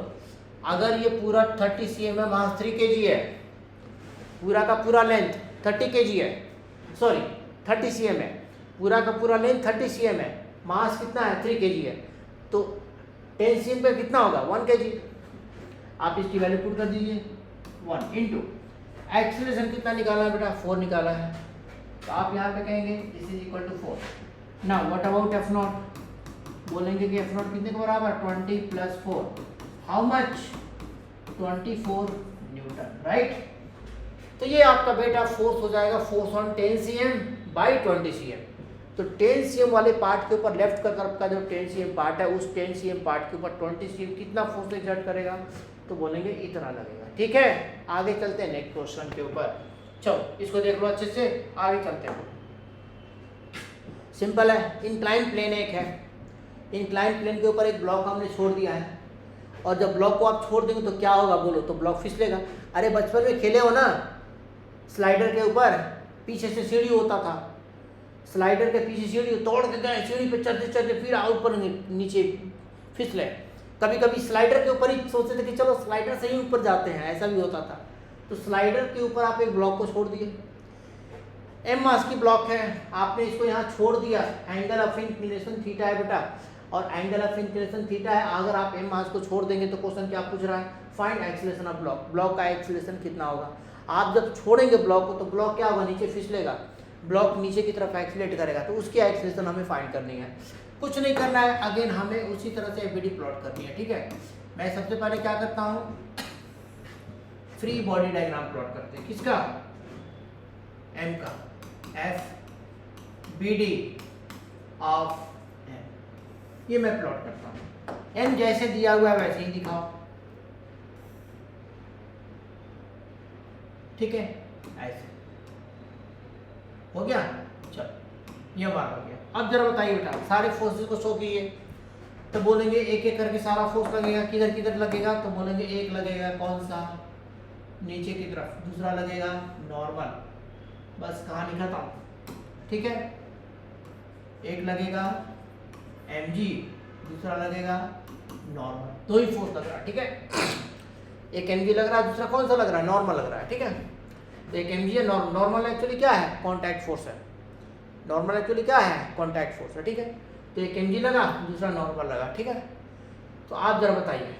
अगर ये पूरा 30 cm है, मास 3 kg है, पूरा का पूरा लेंथ 30 kg है, सॉरी 30 cm है, पूरा का पूरा लेंथ 30 cm है, मास कितना है 3 kg है, तो 10 cm पे कितना होगा 1 kg। आप इसकी वैल्यू पुट कर दीजिए 1 इंटू एक्सीलरेशन कितना निकाला है बेटा, 4 निकाला है, तो आप यहाँ पे कहेंगे this is equal to 4। Now what about F0, बोलेंगे कि F0 कितने के बराबर, 20 plus 4, how much, 24 newton, right. तो ये आपका बेटा फोर्स हो जाएगा, force on 10 cm by 20 cm। तो 10 cm वाले पार्ट के ऊपर लेफ्ट का तरफ का जो 10 cm पार्ट है, उस 10 cm पार्ट के ऊपर 20 cm कितना फोर्स एक्सर्ट करेगा, तो बोलेंगे इतना लगेगा, ठीक है। आगे चलते हैं नेक्स्ट क्वेश्चन के ऊपर, चलो इसको देख लो अच्छे से, आगे चलते हैं। सिंपल है, इंक्लाइन प्लेन एक है, इंक्लाइन प्लेन के ऊपर एक ब्लॉक हमने छोड़ दिया है, और जब ब्लॉक को आप छोड़ देंगे तो क्या होगा बोलो, तो ब्लॉक फिसलेगा। अरे बचपन में खेले हो ना, स्लाइडर के ऊपर पीछे से सीढ़ी होता था, स्लाइडर के पीछे सीढ़ी तोड़ देते हैं, सीढ़ी पे चढ़ते चढ़ते फिर ऊपर नीचे फिसले। कभी कभी स्लाइडर के ऊपर ही सोचते थे कि चलो स्लाइडर से ही ऊपर जाते हैं, ऐसा भी होता था। तो स्लाइडर के ऊपर आप एक ब्लॉक को छोड़ दिए, m मास की ब्लॉक है, आपने इसको यहाँ छोड़ दिया, एंगल ऑफ इंक्लिनेशन थीटा है बेटा, और एंगल ऑफ इंक्लिनेशन थीटा है। अगर आप m मास को छोड़ देंगे तो क्वेश्चन क्या पूछ रहा है, find acceleration of block, block का एक्सीलरेशन कितना होगा। आप जब छोड़ेंगे ब्लॉक को तो ब्लॉक क्या होगा, नीचे फिसलेगा, ब्लॉक नीचे की तरफ एक्सीलरेट करेगा, तो उसकी एक्सीलरेशन हमें फाइंड करनी है। कुछ नहीं करना है, अगेन हमें उसी तरह से एबीडी प्लॉट करनी है, ठीक है। मैं सबसे पहले क्या करता हूँ, फ्री बॉडी डायग्राम प्लॉट करते हैं, किसका, m का, F B D of m, ये मैं प्लॉट करता हूँ। m जैसे दिया हुआ है वैसे ही दिखाओ, ठीक है, ऐसे हो गया। चलो ये हमारा हो गया। अब जरा बताइए बेटा, सारे फोर्सेस को शो कीजिए, तो बोलेंगे एक एक करके सारा फोर्स लगेगा, किधर किधर लगेगा, तो बोलेंगे एक लगेगा कौन सा, नीचे की तरफ, दूसरा लगेगा नॉर्मल, बस कहानी खत्म, ठीक है। एक लगेगा mg, दूसरा लगेगा नॉर्मल, दो ही फोर्स लग रहा है, ठीक है। एक mg लग रहा है, दूसरा कौन सा लग रहा है, नॉर्मल लग रहा है, ठीक है। तो एक mg है, नॉर्मल एक्चुअली क्या है, कॉन्टैक्ट फोर्स है, नॉर्मल एक्चुअली क्या है, कॉन्टैक्ट फोर्स है, ठीक है। तो एक mg लगा, दूसरा नॉर्मल लगा, ठीक है। तो आप जरा बताइए,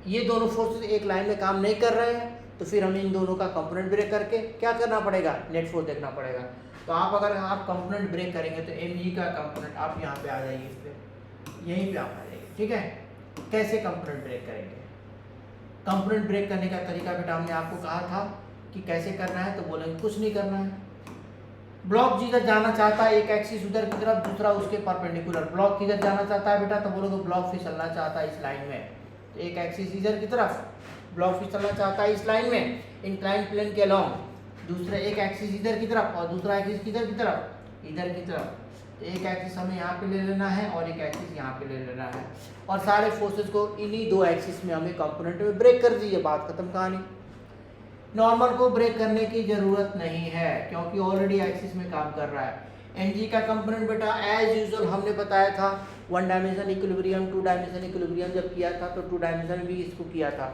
ये दोनों फोर्सेस एक लाइन में काम नहीं कर रहे हैं, तो फिर हमें इन दोनों का कंपोनेंट ब्रेक करके क्या करना पड़ेगा, नेट फोर्स देखना पड़ेगा। तो आप अगर आप कंपोनेंट ब्रेक करेंगे तो mg का कंपोनेंट, आप यहाँ पे आ जाइए, इस पर यहीं पे आप आ जाइए, ठीक है। कैसे कंपोनेंट ब्रेक करेंगे, कंपोनेंट ब्रेक करने का तरीका बेटा हमने आपको कहा था कि कैसे करना है, तो बोलेंगे कुछ नहीं करना है, ब्लॉक जिधर जाना चाहता है एक एक्सिस उधर की तरफ, दूसरा उसके परपेंडिकुलर। ब्लॉक किधर जाना चाहता है बेटा, तो बोलोगे ब्लॉक फिसलना चाहता है इस लाइन में, तो एक एक्सिस इधर की तरफ, ब्लॉक फिसलना चाहता है इस लाइन में इंक्लाइन प्लेन के अलोंग। दूसरा एक एक्सिस इधर की तरफ और दूसरा एक्सिस किधर की तरफ, इधर की तरफ। तो एक एक्सिस हमें यहाँ पे ले लेना है और एक एक्सिस यहाँ पे ले लेना है, और सारे फोर्सेस को इन्हीं दो एक्सिस में हमें कंपोनेंट में ब्रेक कर दीजिए, बात खत्म कहानी। नॉर्मल को ब्रेक करने की जरूरत नहीं है क्योंकि ऑलरेडी एक्सिस में काम कर रहा है। एनजी का कंपोनेंट बेटा एज यूजुअल हमने बताया था, one dimension equilibrium, two dimension equilibrium जब किया था तो टू डायमेंशन भी इसको किया था।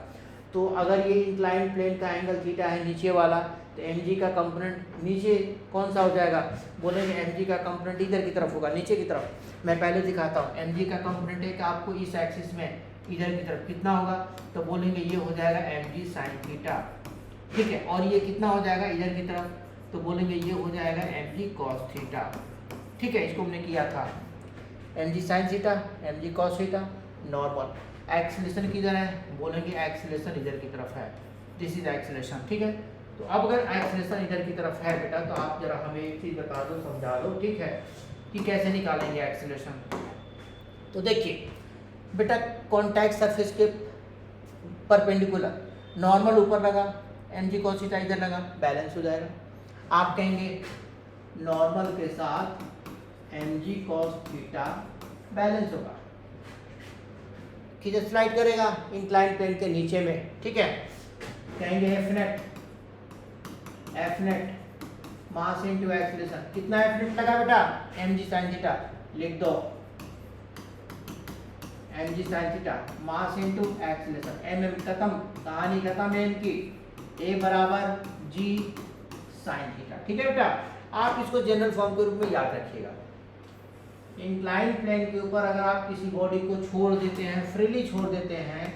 तो अगर ये इंक्लाइन प्लेन का एंगल थीटा है नीचे वाला, तो एमजी का कंपोनेंट नीचे कौन सा हो जाएगा, बोलेंगे एमजी का कंपोनेंट इधर की तरफ होगा, नीचे की तरफ। मैं पहले दिखाता हूँ, एमजी का कंपोनेंट है कि आपको इस एक्सिस में इधर की तरफ कितना होगा, तो बोलेंगे ये हो जाएगा एमजी साइन थीटा, ठीक है। और ये कितना हो जाएगा इधर की तरफ, तो बोलेंगे ये हो जाएगा एमजी कॉस थीटा, ठीक है। इसको हमने किया था MG sine theta, MG cos theta, normal. Acceleration किधर है, बोलेंगे एक्सीलरेशन इधर की तरफ है, दिस इज एक्सीलरेशन, ठीक है। तो अब अगर एक्सीलरेशन इधर की तरफ है बेटा, तो आप जरा हमें एक चीज़ बता दो, समझा दो, ठीक है, कि कैसे निकालेंगे एक्सीलरेशन। तो देखिए बेटा, कॉन्टैक्ट सरफेस के परपेंडिकुलर नॉर्मल ऊपर लगा, एमजी कॉस थीटा इधर लगा, बैलेंस हो जाएगा। आप कहेंगे नॉर्मल के साथ एमजी कॉस थीटा बैलेंस होगा, किधर स्लाइड करेगा, इंक्लाइन प्लेन के नीचे में, ठीक है। कहेंगे F net mass into acceleration, कितना एफ नेट लगा बेटा, एमजी साइन थीटा, लिख दो M G sine theta mass into acceleration, M खत्म, कहानी खत्म है इनकी, ए बराबर जी साइन थीटा, ठीक है बेटा। आप इसको जनरल फॉर्म के रूप में याद रखिएगा। इंक्लाइन प्लेन के ऊपर अगर आप किसी बॉडी को छोड़ देते हैं, फ्रीली छोड़ देते हैं,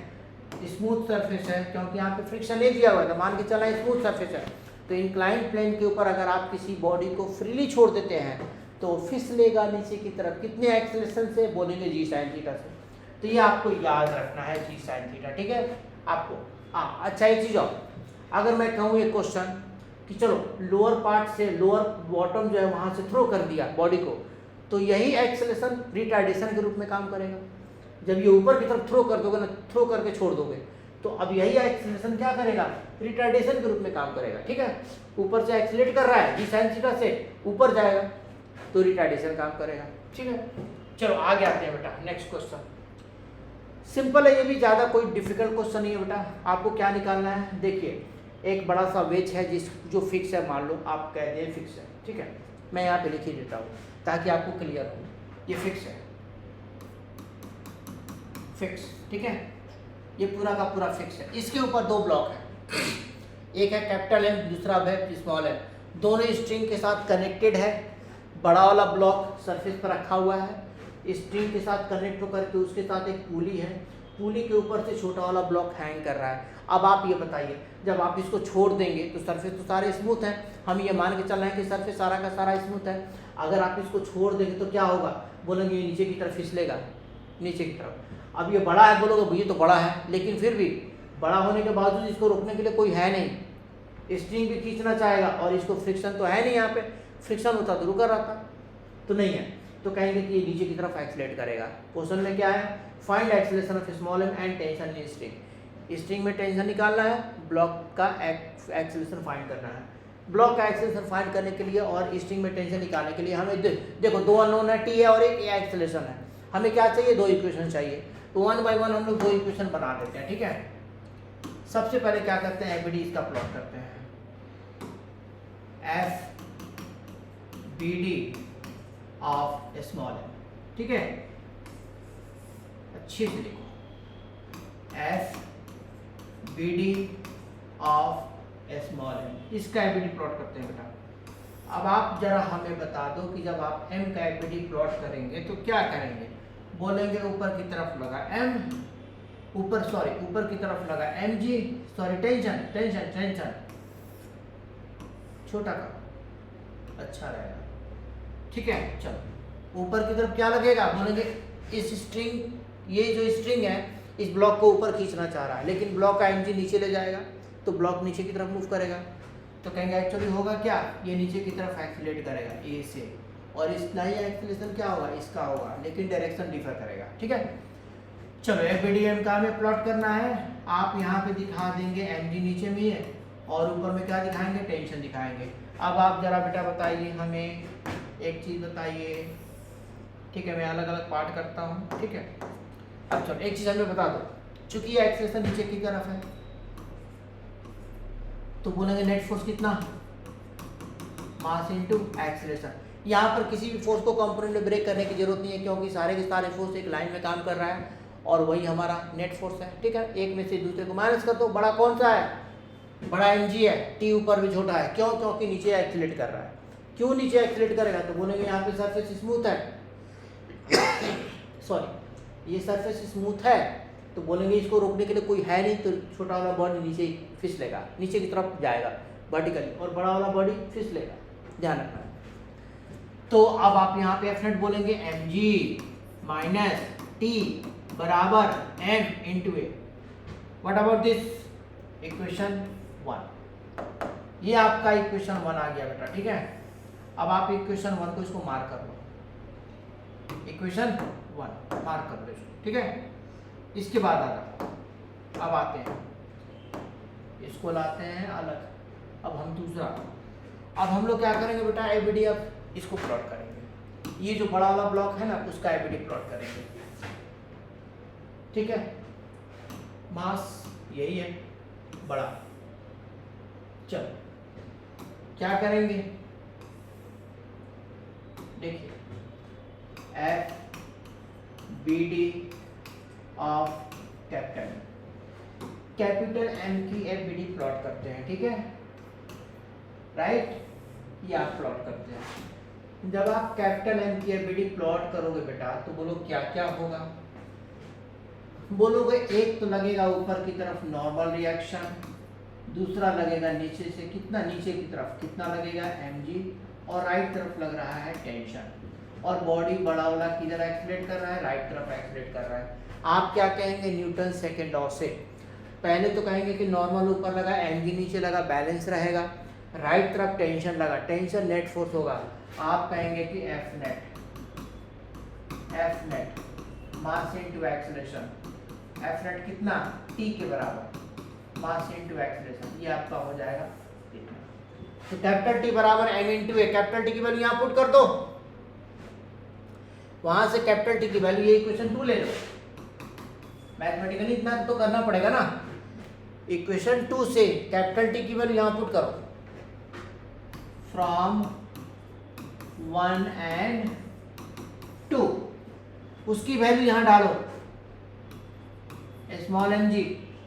स्मूथ सरफेस है क्योंकि यहाँ पे फ्रिक्शन नहीं दिया हुआ था, मान के चला स्मूथ सरफेस है, तो इंक्लाइन प्लेन के ऊपर अगर आप किसी बॉडी को फ्रीली छोड़ देते हैं तो फिसलेगा नीचे की तरफ, कितने एक्सीलरेशन से, बोलेंगे जी साइन थीटा से। तो ये आपको याद रखना है, जी साइन थीटा, ठीक है आपको। हाँ अच्छा, एक चीज़ और, अगर मैं कहूँ ये क्वेश्चन कि चलो लोअर पार्ट से, लोअर बॉटम जो है वहाँ से थ्रो कर दिया बॉडी को, तो यही एक्सेलेरेशन रिटार्डेशन के रूप में काम करेगा। जब ये ऊपर की तरफ थ्रो कर दोगे ना, थ्रो करके छोड़ दोगे, तो अब यही एक्सेलेरेशन क्या करेगा, रिटार्डेशन के रूप में काम करेगा, ठीक है। ऊपर से एक्सेलेरेट कर रहा है, जी साइन थीटा से ऊपर जाएगा तो रिटार्डेशन काम करेगा, ठीक है। चलो आगे आते हैं बेटा, नेक्स्ट क्वेश्चन सिंपल है, ये भी ज़्यादा कोई डिफिकल्ट क्वेश्चन नहीं है बेटा। आपको क्या निकालना है, देखिए एक बड़ा सा वेज है जो फिक्स है, मान लो आप कह दें फिक्स है, ठीक है। मैं यहाँ पे लिख ही देता हूँ ताकि आपको क्लियर हो, ये फिक्स है, फिक्स, ठीक है, ये पूरा का पूरा फिक्स है। इसके ऊपर दो ब्लॉक है, एक है कैपिटल एम, दूसरा है स्मॉल एम, दोनों स्ट्रिंग के साथ कनेक्टेड है। बड़ा वाला ब्लॉक सरफेस पर रखा हुआ है, स्ट्रिंग के साथ कनेक्ट होकर के उसके साथ एक पुली है, पुली के ऊपर से छोटा वाला ब्लॉक हैंग कर रहा है। अब आप ये बताइए, जब आप इसको छोड़ देंगे तो सरफेस तो सारे स्मूथ हैं, हम ये मान के चल रहे हैं कि सरफेस सारा का सारा स्मूथ है। अगर आप इसको छोड़ देंगे तो क्या होगा, बोलेंगे ये नीचे की तरफ फिसलेगा, नीचे की तरफ। अब ये बड़ा है, बोलोगे ये तो बड़ा है, लेकिन फिर भी बड़ा होने के बावजूद इसको रोकने के लिए कोई है नहीं, स्ट्रिंग भी खींचना चाहेगा और इसको फ्रिक्शन तो है नहीं, यहाँ पे फ्रिक्शन होता तो रुका रहता, तो नहीं है, तो कहेंगे कि ये नीचे की तरफ एक्सीलरेट करेगा। क्वेश्चन में क्या है, find acceleration of small M and tension in string. String में टेंशन निकालना है, ब्लॉक का एक्सीलरेशन फाइंड करना है। ब्लॉक का एक्सीलरेशन फाइंड करने के लिए और स्ट्रिंग में टेंशन निकालने के लिए हमें देखो दो अननोन है, टी है और एक एक्सीलरेशन है। हमें क्या चाहिए, दो इक्वेशन चाहिए, तो वन बाय वन हम लोग दो इक्वेशन बना देते हैं, ठीक है। सबसे पहले क्या करते हैं, एबीडी इसका प्लॉट करते हैं, F B D of small M, ठीक है, अच्छे से लिखो, F B D of small M, इसका एबीडी प्लॉट करते हैं बेटा। अब आप जरा हमें बता दो कि जब आप एम का एबीडी प्लॉट करेंगे तो क्या करेंगे, बोलेंगे ऊपर की तरफ लगा एम, ऊपर की तरफ लगा M G, sorry tension tension tension छोटा का अच्छा रहेगा, ठीक है। चलो ऊपर की तरफ क्या लगेगा, बोलेंगे इस स्ट्रिंग, ये जो स्ट्रिंग है इस ब्लॉक को ऊपर खींचना चाह रहा है, लेकिन ब्लॉक का एमजी नीचे ले जाएगा तो ब्लॉक नीचे की तरफ मूव करेगा, तो कहेंगे एक्चुअली होगा क्या, ये नीचे की तरफ एक्सीलरेट करेगा ए से, और इस नई एक्सीलरेशन क्या होगा, इसका होगा, लेकिन डायरेक्शन डिफर करेगा। ठीक है, चलो FBDM का हमें प्लॉट करना है। आप यहाँ पे दिखा देंगे mg नीचे में है, और ऊपर में क्या दिखाएंगे, टेंशन दिखाएंगे। अब आप जरा बेटा बताइए हमें एक चीज़ बताइए। ठीक है, मैं अलग अलग पार्ट करता हूँ। ठीक है, अब चलो एक चीज़ हमें बता दो, चूंकि ये एक्सीलरेशन नीचे की तरफ है तो बोलेंगे नेट फोर्स कितना, मास इनटू एक्सीलरेशन। यहाँ पर किसी भी फोर्स को कंपोनेंट में ब्रेक करने की जरूरत नहीं है, क्योंकि सारे के सारे फोर्स एक लाइन में काम कर रहा है और वही हमारा नेट फोर्स है। ठीक है, एक में से दूसरे को माइनस कर दो। बड़ा कौन सा है, बड़ा mg है, t ऊपर भी छोटा है। क्यों, क्योंकि नीचे एक्सीलरेट कर रहा है। क्यों नीचे एक्सीलरेट करेगा, तो बोलेंगे यहाँ पे सरफेस स्मूथ है सॉरी, ये सरफेस स्मूथ है, तो बोलेंगे इसको रोकने के लिए कोई है नहीं, तो छोटा वाला बॉडी नीचे फिसलेगा, नीचे की तरफ जाएगा वर्टिकली, और बड़ा वाला बॉडी फिसलेगा, ध्यान रखना है। तो अब आप यहाँ पे एफ नेट बोलेंगे mg माइनस टी बराबर m into A. What about this, equation 1। ये आपका इक्वेशन 1 आ गया बेटा। ठीक है, अब आप इक्वेशन 1 को इसको मार्क कर लो, इक्वेशन 1 मार्क कर लो इसको। ठीक है, इसके बाद अब आते हैं, इसको लाते हैं अलग। अब हम दूसरा, अब हम लोग क्या करेंगे बेटा, एबीडी अब इसको प्लॉट करेंगे। ये जो बड़ा वाला ब्लॉक है ना, उसका एबीडी प्लॉट करेंगे। ठीक है, मास यही है बड़ा। चलो क्या करेंगे, देखिए F B D of capital M की एफबीडी प्लॉट करते हैं। ठीक है, राइट, ये आप प्लॉट करते हैं। जब आप कैपिटल एम की एफबीडी प्लॉट करोगे बेटा, तो बोलो क्या क्या होगा। बोलोगे एक तो लगेगा ऊपर की तरफ नॉर्मल रिएक्शन, दूसरा लगेगा नीचे से, कितना नीचे की तरफ कितना लगेगा mg, और राइट तरफ लग रहा है टेंशन, और बॉडी बड़ा वाला किधर एक्सीलरेट कर रहा है, राइट तरफ एक्सीलरेट कर रहा है। आप क्या कहेंगे, न्यूटन सेकेंड लॉ से पहले तो कहेंगे कि नॉर्मल ऊपर लगा, mg नीचे लगा, बैलेंस रहेगा, राइट तरफ टेंशन लगा, टेंशन नेट फोर्स होगा। आप कहेंगे कि F net mass into acceleration, F net कितना, t के बराबर, मास इनटू एक्सीलरेशन, ये आपका हो जाएगा इतना। तो कैपिटल T बराबर m इंटू ए, कैपिटल T की वैल्यू यहाँ पुट कर दो, वहां से कैपिटल T की वैल्यू, ये इक्वेशन 2 ले लो। मैथमेटिकली इतना तो करना पड़ेगा ना। इक्वेशन 2 से कैपिटल T की वैल्यू यहाँ पुट करो, फ्रॉम 1 एंड 2, उसकी वैल्यू यहाँ डालो, small mg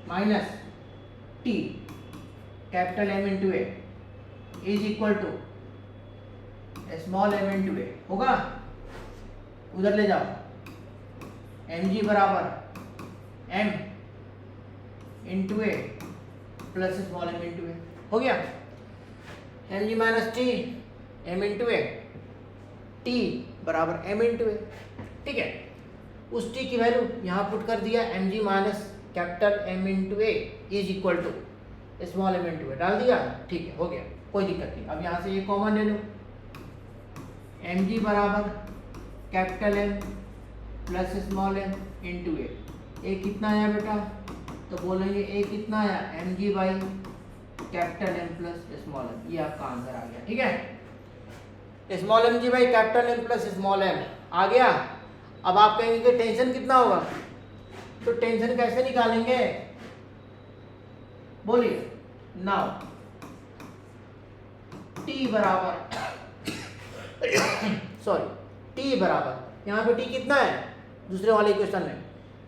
minus t capital M into A is equal to small m into A. होगा, उधर ले जाओ, mg बराबर m into A plus small m into A. हो गया, mg minus T m into A, t बराबर m into A. ठीक है, उस t की वैल्यू यहाँ पुट कर दिया, mg minus capital M into A is equal to small m into A, डाल दिया। ठीक है, हो गया, कोई दिक्कत नहीं। अब यहाँ से ये कॉमन ले लो, mg बराबर कैपिटल M plus small m into A. A कितना आया बेटा, तो बोलेंगे ए कितना आया, mg by capital M plus small m, ये आपका आंसर आ गया। ठीक है, small mg by capital M plus small m आ गया। अब आप कहेंगे कि टेंशन कितना होगा, तो टेंशन कैसे निकालेंगे, बोलिए। नाउ T बराबर सॉरी T बराबर, यहाँ पे T कितना है दूसरे वाले इक्वेशन में,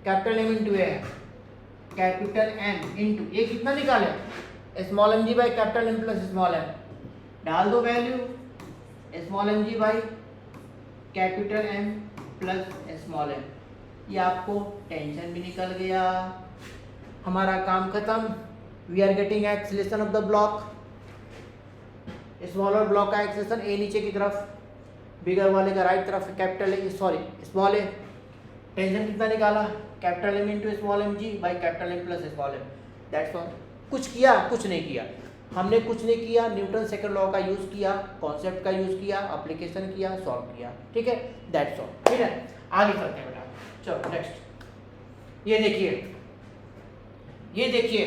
कैपिटल M इंटू ए है, कैपिटल M इंटू ए कितना निकाले, small mg by capital M plus small m, डाल दो value, small mg by capital M plus small m, ये आपको टेंशन भी निकल गया, हमारा काम खत्म। We are getting acceleration of the block, smaller block का एक्सीलरेशन ए नीचे की तरफ, बिगर वाले का राइट तरफ, capital A sorry small A. Tension कितना निकाला, capital M into small mg by capital M plus small m, that's all. कुछ किया, कुछ नहीं किया, हमने कुछ नहीं किया, न्यूटन सेकंड लॉ का यूज़ किया, कॉन्सेप्ट का यूज़ किया, एप्लीकेशन किया, सॉल्व किया, ठीक है, दैट्स ऑल। ठीक है, आगे चलते हैं बेटा, चलो नेक्स्ट। ये देखिए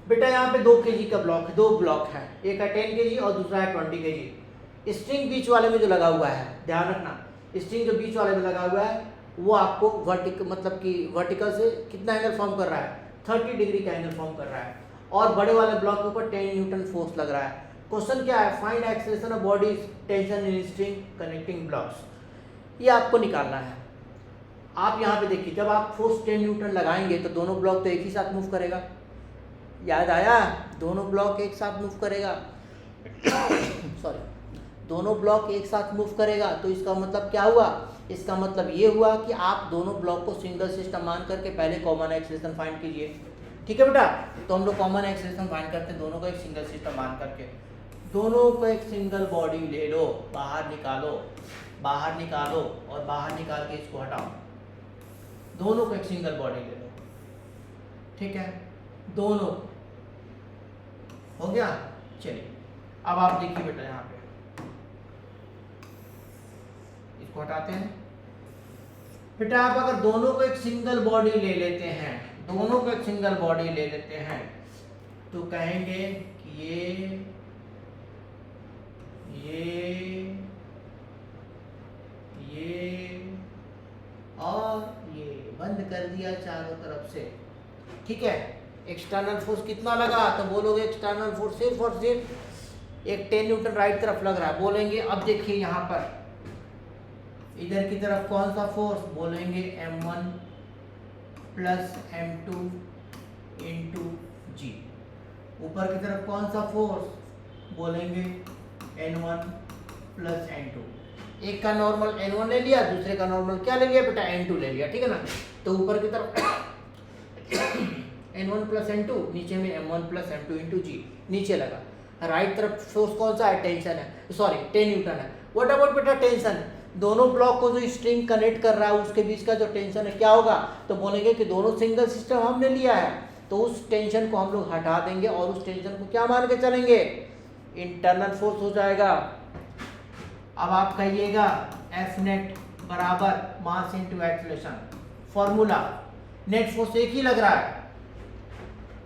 बेटा, यहाँ पे 2 kg का ब्लॉक है, 2 ब्लॉक है, एक है 10 kg और दूसरा है 20 kg। स्ट्रिंग बीच वाले में जो लगा हुआ है, ध्यान रखना, स्ट्रिंग जो बीच वाले में लगा हुआ है वो आपको वर्टिकल से कितना एंगल फॉर्म कर रहा है, 30 डिग्री का एंगल फॉर्म कर रहा है, और बड़े वाले ब्लॉक के ऊपर 10 न्यूटन फोर्स लग रहा है। क्वेश्चन क्या है, find acceleration of bodies tension in string connecting blocks, ये आपको निकालना है। आप यहाँ पे देखिए, जब आप फोर्स 10 न्यूटन लगाएंगे तो दोनों ब्लॉक तो एक ही साथ मूव करेगा, याद आया, दोनों ब्लॉक एक साथ मूव करेगा सॉरी, दोनों ब्लॉक एक साथ मूव करेगा, तो इसका मतलब क्या हुआ, इसका मतलब ये हुआ कि आप दोनों ब्लॉक को सिंगल सिस्टम मान करके पहले कॉमन एक्सेलरेशन फाइंड कीजिए। ठीक है बेटा, तो हम लोग कॉमन एक्सेलरेशन फाइंड करते हैं दोनों को एक सिंगल सिस्टम मान करके। दोनों को एक सिंगल बॉडी ले लो, बाहर निकालो और बाहर निकाल के इसको हटाओ, दोनों को एक सिंगल बॉडी ले लो, ठीक है, दोनों हो गया। चलिए अब आप देखिए बेटा, यहाँ पे इसको हटाते हैं बेटा। आप अगर दोनों को एक सिंगल बॉडी ले लेते हैं, दोनों को एक सिंगल बॉडी ले लेते हैं, तो कहेंगे कि ये और ये बंद कर दिया चारों तरफ से, ठीक है। एक्सटर्नल फोर्स कितना लगा, तो बोलोगे एक्सटर्नल फोर्स सिर्फ और सिर्फ एक 10 न्यूटन राइट तरफ लग रहा है, बोलेंगे। अब देखिए यहाँ पर इधर की तरफ कौन सा फोर्स, बोलेंगे m1 प्लस m2 इंटू जी। ऊपर की तरफ कौन सा फोर्स, बोलेंगे n1 प्लस n2। एक का नॉर्मल n1 ले लिया, दूसरे का नॉर्मल क्या ले लिया बेटा, n2 ले लिया, ठीक है ना। तो ऊपर की तरफ n1 प्लस n2, नीचे में m1 प्लस m2 इंटू जी, नीचे लगा। राइट तरफ फोर्स कौन सा है, टेंशन है, सॉरी 10 न्यूटन है। व्हाट अबाउट बेटा टेंशन, दोनों ब्लॉक को जो स्ट्रिंग कनेक्ट कर रहा है उसके बीच का जो टेंशन है क्या होगा, तो बोलेंगे कि दोनों सिंगल सिस्टम हमने लिया है, तो उस टेंशन को हम लोग हटा देंगे और उस टेंशन को क्या मान के चलेंगे, इंटरनल फोर्स हो जाएगा। अब आप कहिएगा एफ नेट बराबर mass into acceleration, formula, net force एक ही लग रहा है,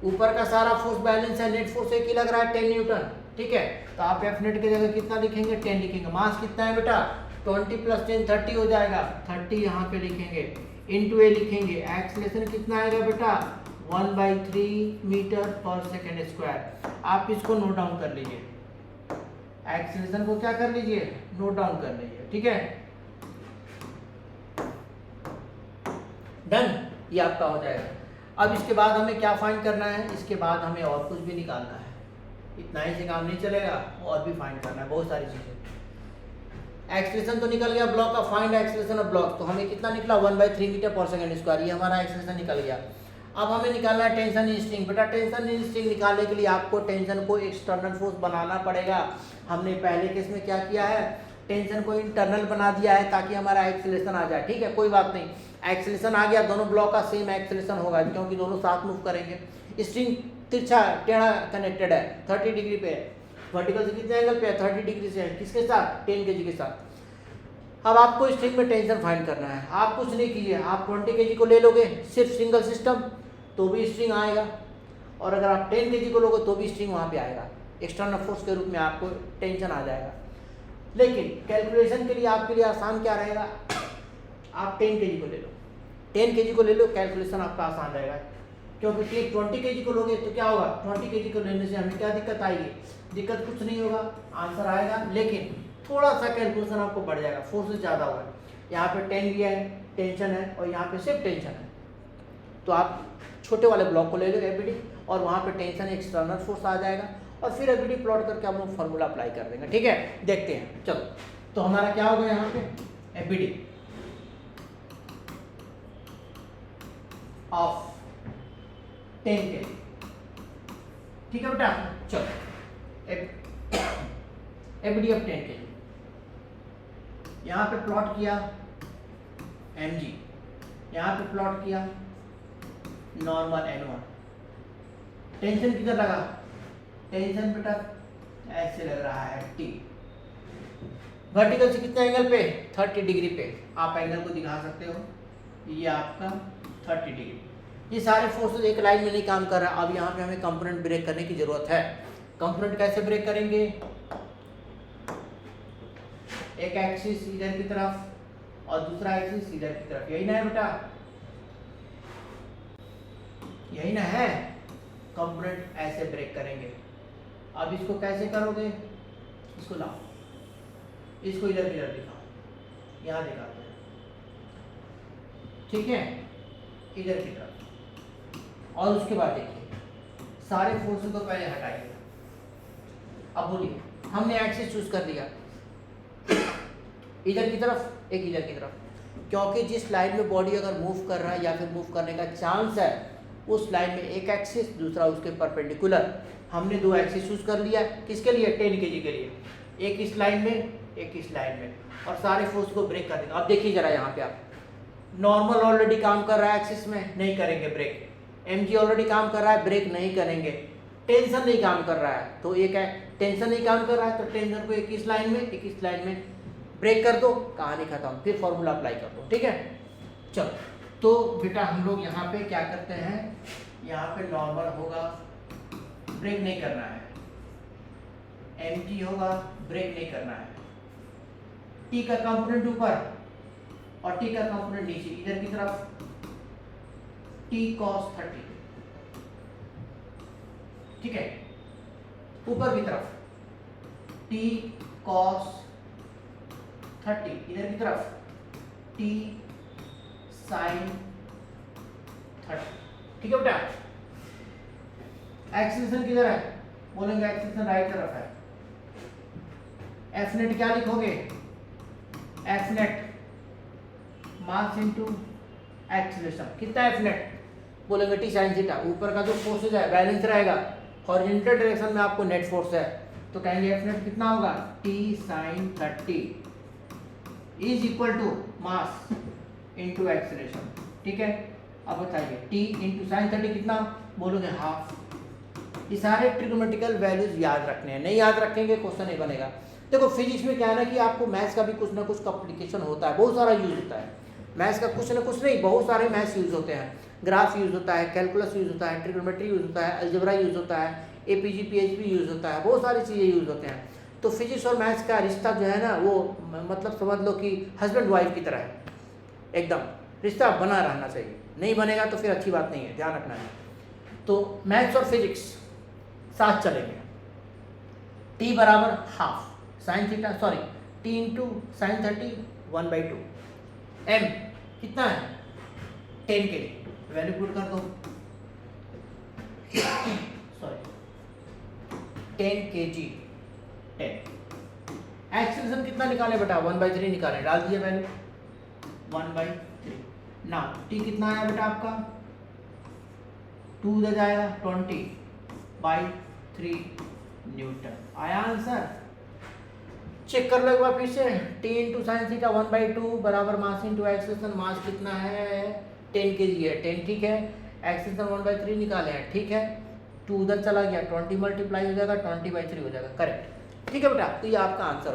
ऊपर का सारा फोर्स बैलेंस है, नेट फोर्स एक ही लग रहा है 10 न्यूटन, ठीक है। तो आप एफ नेट की जगह कितना लिखेंगे, 10 लिखेंगे। मास कितना है बेटा, 20 प्लस 10 30 हो जाएगा, 30 यहाँ पे लिखेंगे, इंटू ए लिखेंगे। एक्सेलरेशन कितना आएगा बेटा, 1/3 मीटर पर सेकेंड स्क्वायर। आप इसको नोट डाउन कर लीजिए, एक्सेलरेशन को क्या कर लीजिए, नोट डाउन कर लीजिए, ठीक है, डन, ये आपका हो जाएगा। अब इसके बाद हमें क्या फाइंड करना है, इसके बाद हमें और कुछ भी निकालना है, इतना ही से काम नहीं चलेगा, और भी फाइंड करना है बहुत सारी चीज़ें। एक्सेलरेशन तो निकल गया ब्लॉक का, फाइंड एक्सेलरेशन ऑफ ब्लॉक, तो हमें कितना निकला 1/3 मीटर पर सेकेंड स्क्वायर, ये हमारा एक्सेलरेशन निकल गया। अब हमें निकालना है टेंशन इन स्ट्रिंग। बेटा टेंशन इन स्ट्रिंग निकालने के लिए आपको टेंशन को एक्सटर्नल फोर्स बनाना पड़ेगा। हमने पहले केस में क्या किया है, टेंशन को इंटरनल बना दिया है ताकि हमारा एक्सेलरेशन आ जाए, ठीक है, कोई बात नहीं। एक्सेलरेशन आ गया, दोनों ब्लॉक का सेम एक्सेलरेशन होगा क्योंकि दोनों साथ मूव करेंगे। स्ट्रिंग तिरछा टेढ़ा कनेक्टेड है, 30 डिग्री पे है, वर्टिकल से कितने एंगल पे है, 30 डिग्री से है, किसके साथ, 10 kg के साथ। अब आपको स्ट्रिंग में टेंशन फाइंड करना है। आप कुछ नहीं कीजिए, आप 20 kg को ले लोगे, सिर्फ सिंगल सिस्टम, तो भी स्ट्रिंग आएगा, और अगर आप 10 kg को लोगे तो भी स्ट्रिंग वहाँ पे आएगा, एक्सटर्नल फोर्स के रूप में आपको टेंशन आ जाएगा। लेकिन कैलकुलेशन के लिए आपके लिए आसान क्या रहेगा, आप 10 kg को ले लो, 10 kg को ले लो, कैलकुलेशन आपका आसान रहेगा। क्योंकि 20 kg को लोगे तो क्या होगा, 20 kg को लेने से हमें क्या दिक्कत आएगी, दिक्कत कुछ नहीं होगा, आंसर आएगा, लेकिन थोड़ा सा कैलकुलेशन आपको बढ़ जाएगा, फोर्सेस ज़्यादा होगा। यहाँ पे 10 लिया है, टेंशन है, और यहाँ पे सिर्फ टेंशन है, तो आप छोटे वाले ब्लॉक को ले लो एबीडी, और वहाँ पे टेंशन एक्सटर्नल फोर्स आ जाएगा, और फिर एबीडी प्लॉट करके हम लोग फार्मूला अप्लाई कर देंगे, ठीक है। देखते हैं, चलो, तो हमारा क्या होगा यहाँ पे, एबीडी ऑफ 10 kg, ठीक है बेटा। चलो एबीडी ऑफ 10 kg, यहाँ पे प्लॉट किया mg, यहाँ पे प्लॉट किया नॉर्मल n1, टेंशन किधर लगा, टेंशन बेटा ऐसे लग रहा है टी। वर्टिकल से कितने एंगल पे? 30 डिग्री पे। आप एंगल को दिखा सकते हो, ये आपका 30 डिग्री। ये सारे फोर्सेस एक लाइन में नहीं काम कर रहा। अब यहाँ पे हमें कंपोनेंट ब्रेक करने की जरूरत है। कंपोनेंट कैसे ब्रेक करेंगे? एक एक्सिस इधर की तरफ और दूसरा एक्सिस इधर की तरफ, यही ना है बेटा? यही ना है? कंपोनेंट ऐसे ब्रेक करेंगे। अब इसको कैसे करोगे? इसको लाओ, इसको इधर की तरफ दिखाओ, यहाँ दिखाते हैं, ठीक है, इधर की तरफ। और उसके बाद देखिए सारे फोर्सेस को पहले हटाइए। अब बोलिए, हमने एक्सिस चूज कर दिया, इधर की तरफ एक इधर की तरफ, क्योंकि जिस लाइन में बॉडी अगर मूव कर रहा है या फिर मूव करने का चांस है उस लाइन में एक एक्सिस, दूसरा उसके परपेंडिकुलर। हमने दो एक्सिस चूज कर लिया, किसके लिए? 10 kg के लिए, एक इस लाइन में एक इस लाइन में, और सारे फोर्स को ब्रेक कर देंगे। अब देखिए जरा यहाँ पे, आप नॉर्मल ऑलरेडी काम कर रहा है एक्सिस में, नहीं करेंगे ब्रेक। एमजी ऑलरेडी काम कर रहा है, ब्रेक नहीं करेंगे। टेंशन नहीं काम कर रहा है, तो एक है टेंशन नहीं काम कर रहा है, तो टेंशन को एक इस लाइन में एक इस लाइन में ब्रेक कर दो, कहानी खत्म। फिर फॉर्मूला अप्लाई कर दो, ठीक है। चलो, तो बेटा हम लोग यहाँ पे क्या करते हैं, यहाँ पे नॉर्मल होगा, ब्रेक नहीं करना है। एमजी होगा, ब्रेक नहीं करना है। टी का कंपोनेंट ऊपर और टी का कंपोनेंट नीचे, इधर की तरफ टी cos 30, ठीक है। ऊपर की तरफ टी cos 30, इधर की तरफ टी sin 30, ठीक है बेटा। एक्सेलेरेशन किधर है? बोलेंगे एक्सेलेरेशन राइट तरफ है। एफ नेट क्या लिखोगे? F net mass into acceleration. कितना एफ नेट? बोलेंगे टी साइन थीटा। ऊपर का जो फोर्सेज है बैलेंस रहेगा, हॉरिजॉन्टल डायरेक्शन में आपको नेट फोर्स है, तो कहेंगे एफ नेट कितना होगा? T sine 30 is equal to mass into acceleration, ठीक है। अब बताइए टी इंटू साइन 30 कितना? बोलोगे हाफ। ये सारे ट्रिग्नोमेट्रिकल वैल्यूज याद रखने हैं, नहीं याद रखेंगे क्वेश्चन नहीं बनेगा। देखो फिजिक्स में क्या है ना कि आपको मैथ्स का भी कुछ ना कुछ कॉम्प्लिकेशन होता है, बहुत सारा यूज होता है मैथ्स का, कुछ ना कुछ नहीं, बहुत सारे मैथ्स यूज होते हैं। ग्राफ यूज होता है, कैलकुलस यूज होता है, ट्रिग्नोमेट्री यूज होता है, अलजेब्रा यूज होता है, एपीजी पीएचपी यूज होता है, बहुत सारी चीज़ें यूज होते हैं। तो फिजिक्स और मैथ्स का रिश्ता जो है ना वो मतलब समझ लो कि हस्बैंड वाइफ की तरह है, एकदम रिश्ता बना रहना चाहिए, नहीं बनेगा तो फिर अच्छी बात नहीं है, ध्यान रखना है। तो मैथ्स और फिजिक्स साथ चलेंगे। टी बराबर half sine theta, sorry T into sine 30 1/2। M कितना है? 10 kg, वैल्यू पुट कर दो, सॉरी 10 kg 10। एक्सेलरेशन कितना निकाले बेटा? 1/3 निकाले, डाल दिए वैल्यू 1/3। ना टी कितना आया बेटा आपका? 2 उधर जाएगा 20/3 न्यूटन आया आंसर। चेक कर लो एक बार फिर से। टी इंटू साइन थीटा 1/2 बराबर मास इंटू एक्सेलरेशन। मास कितना है? 10 kg है, 10 ठीक है। एक्सेलरेशन 1/3 निकाले हैं, ठीक है। 2 उधर चला गया, 20 मल्टीप्लाई हो जाएगा, 20/3 हो जाएगा, करेक्ट, ठीक है बेटा। तो ये आपका आंसर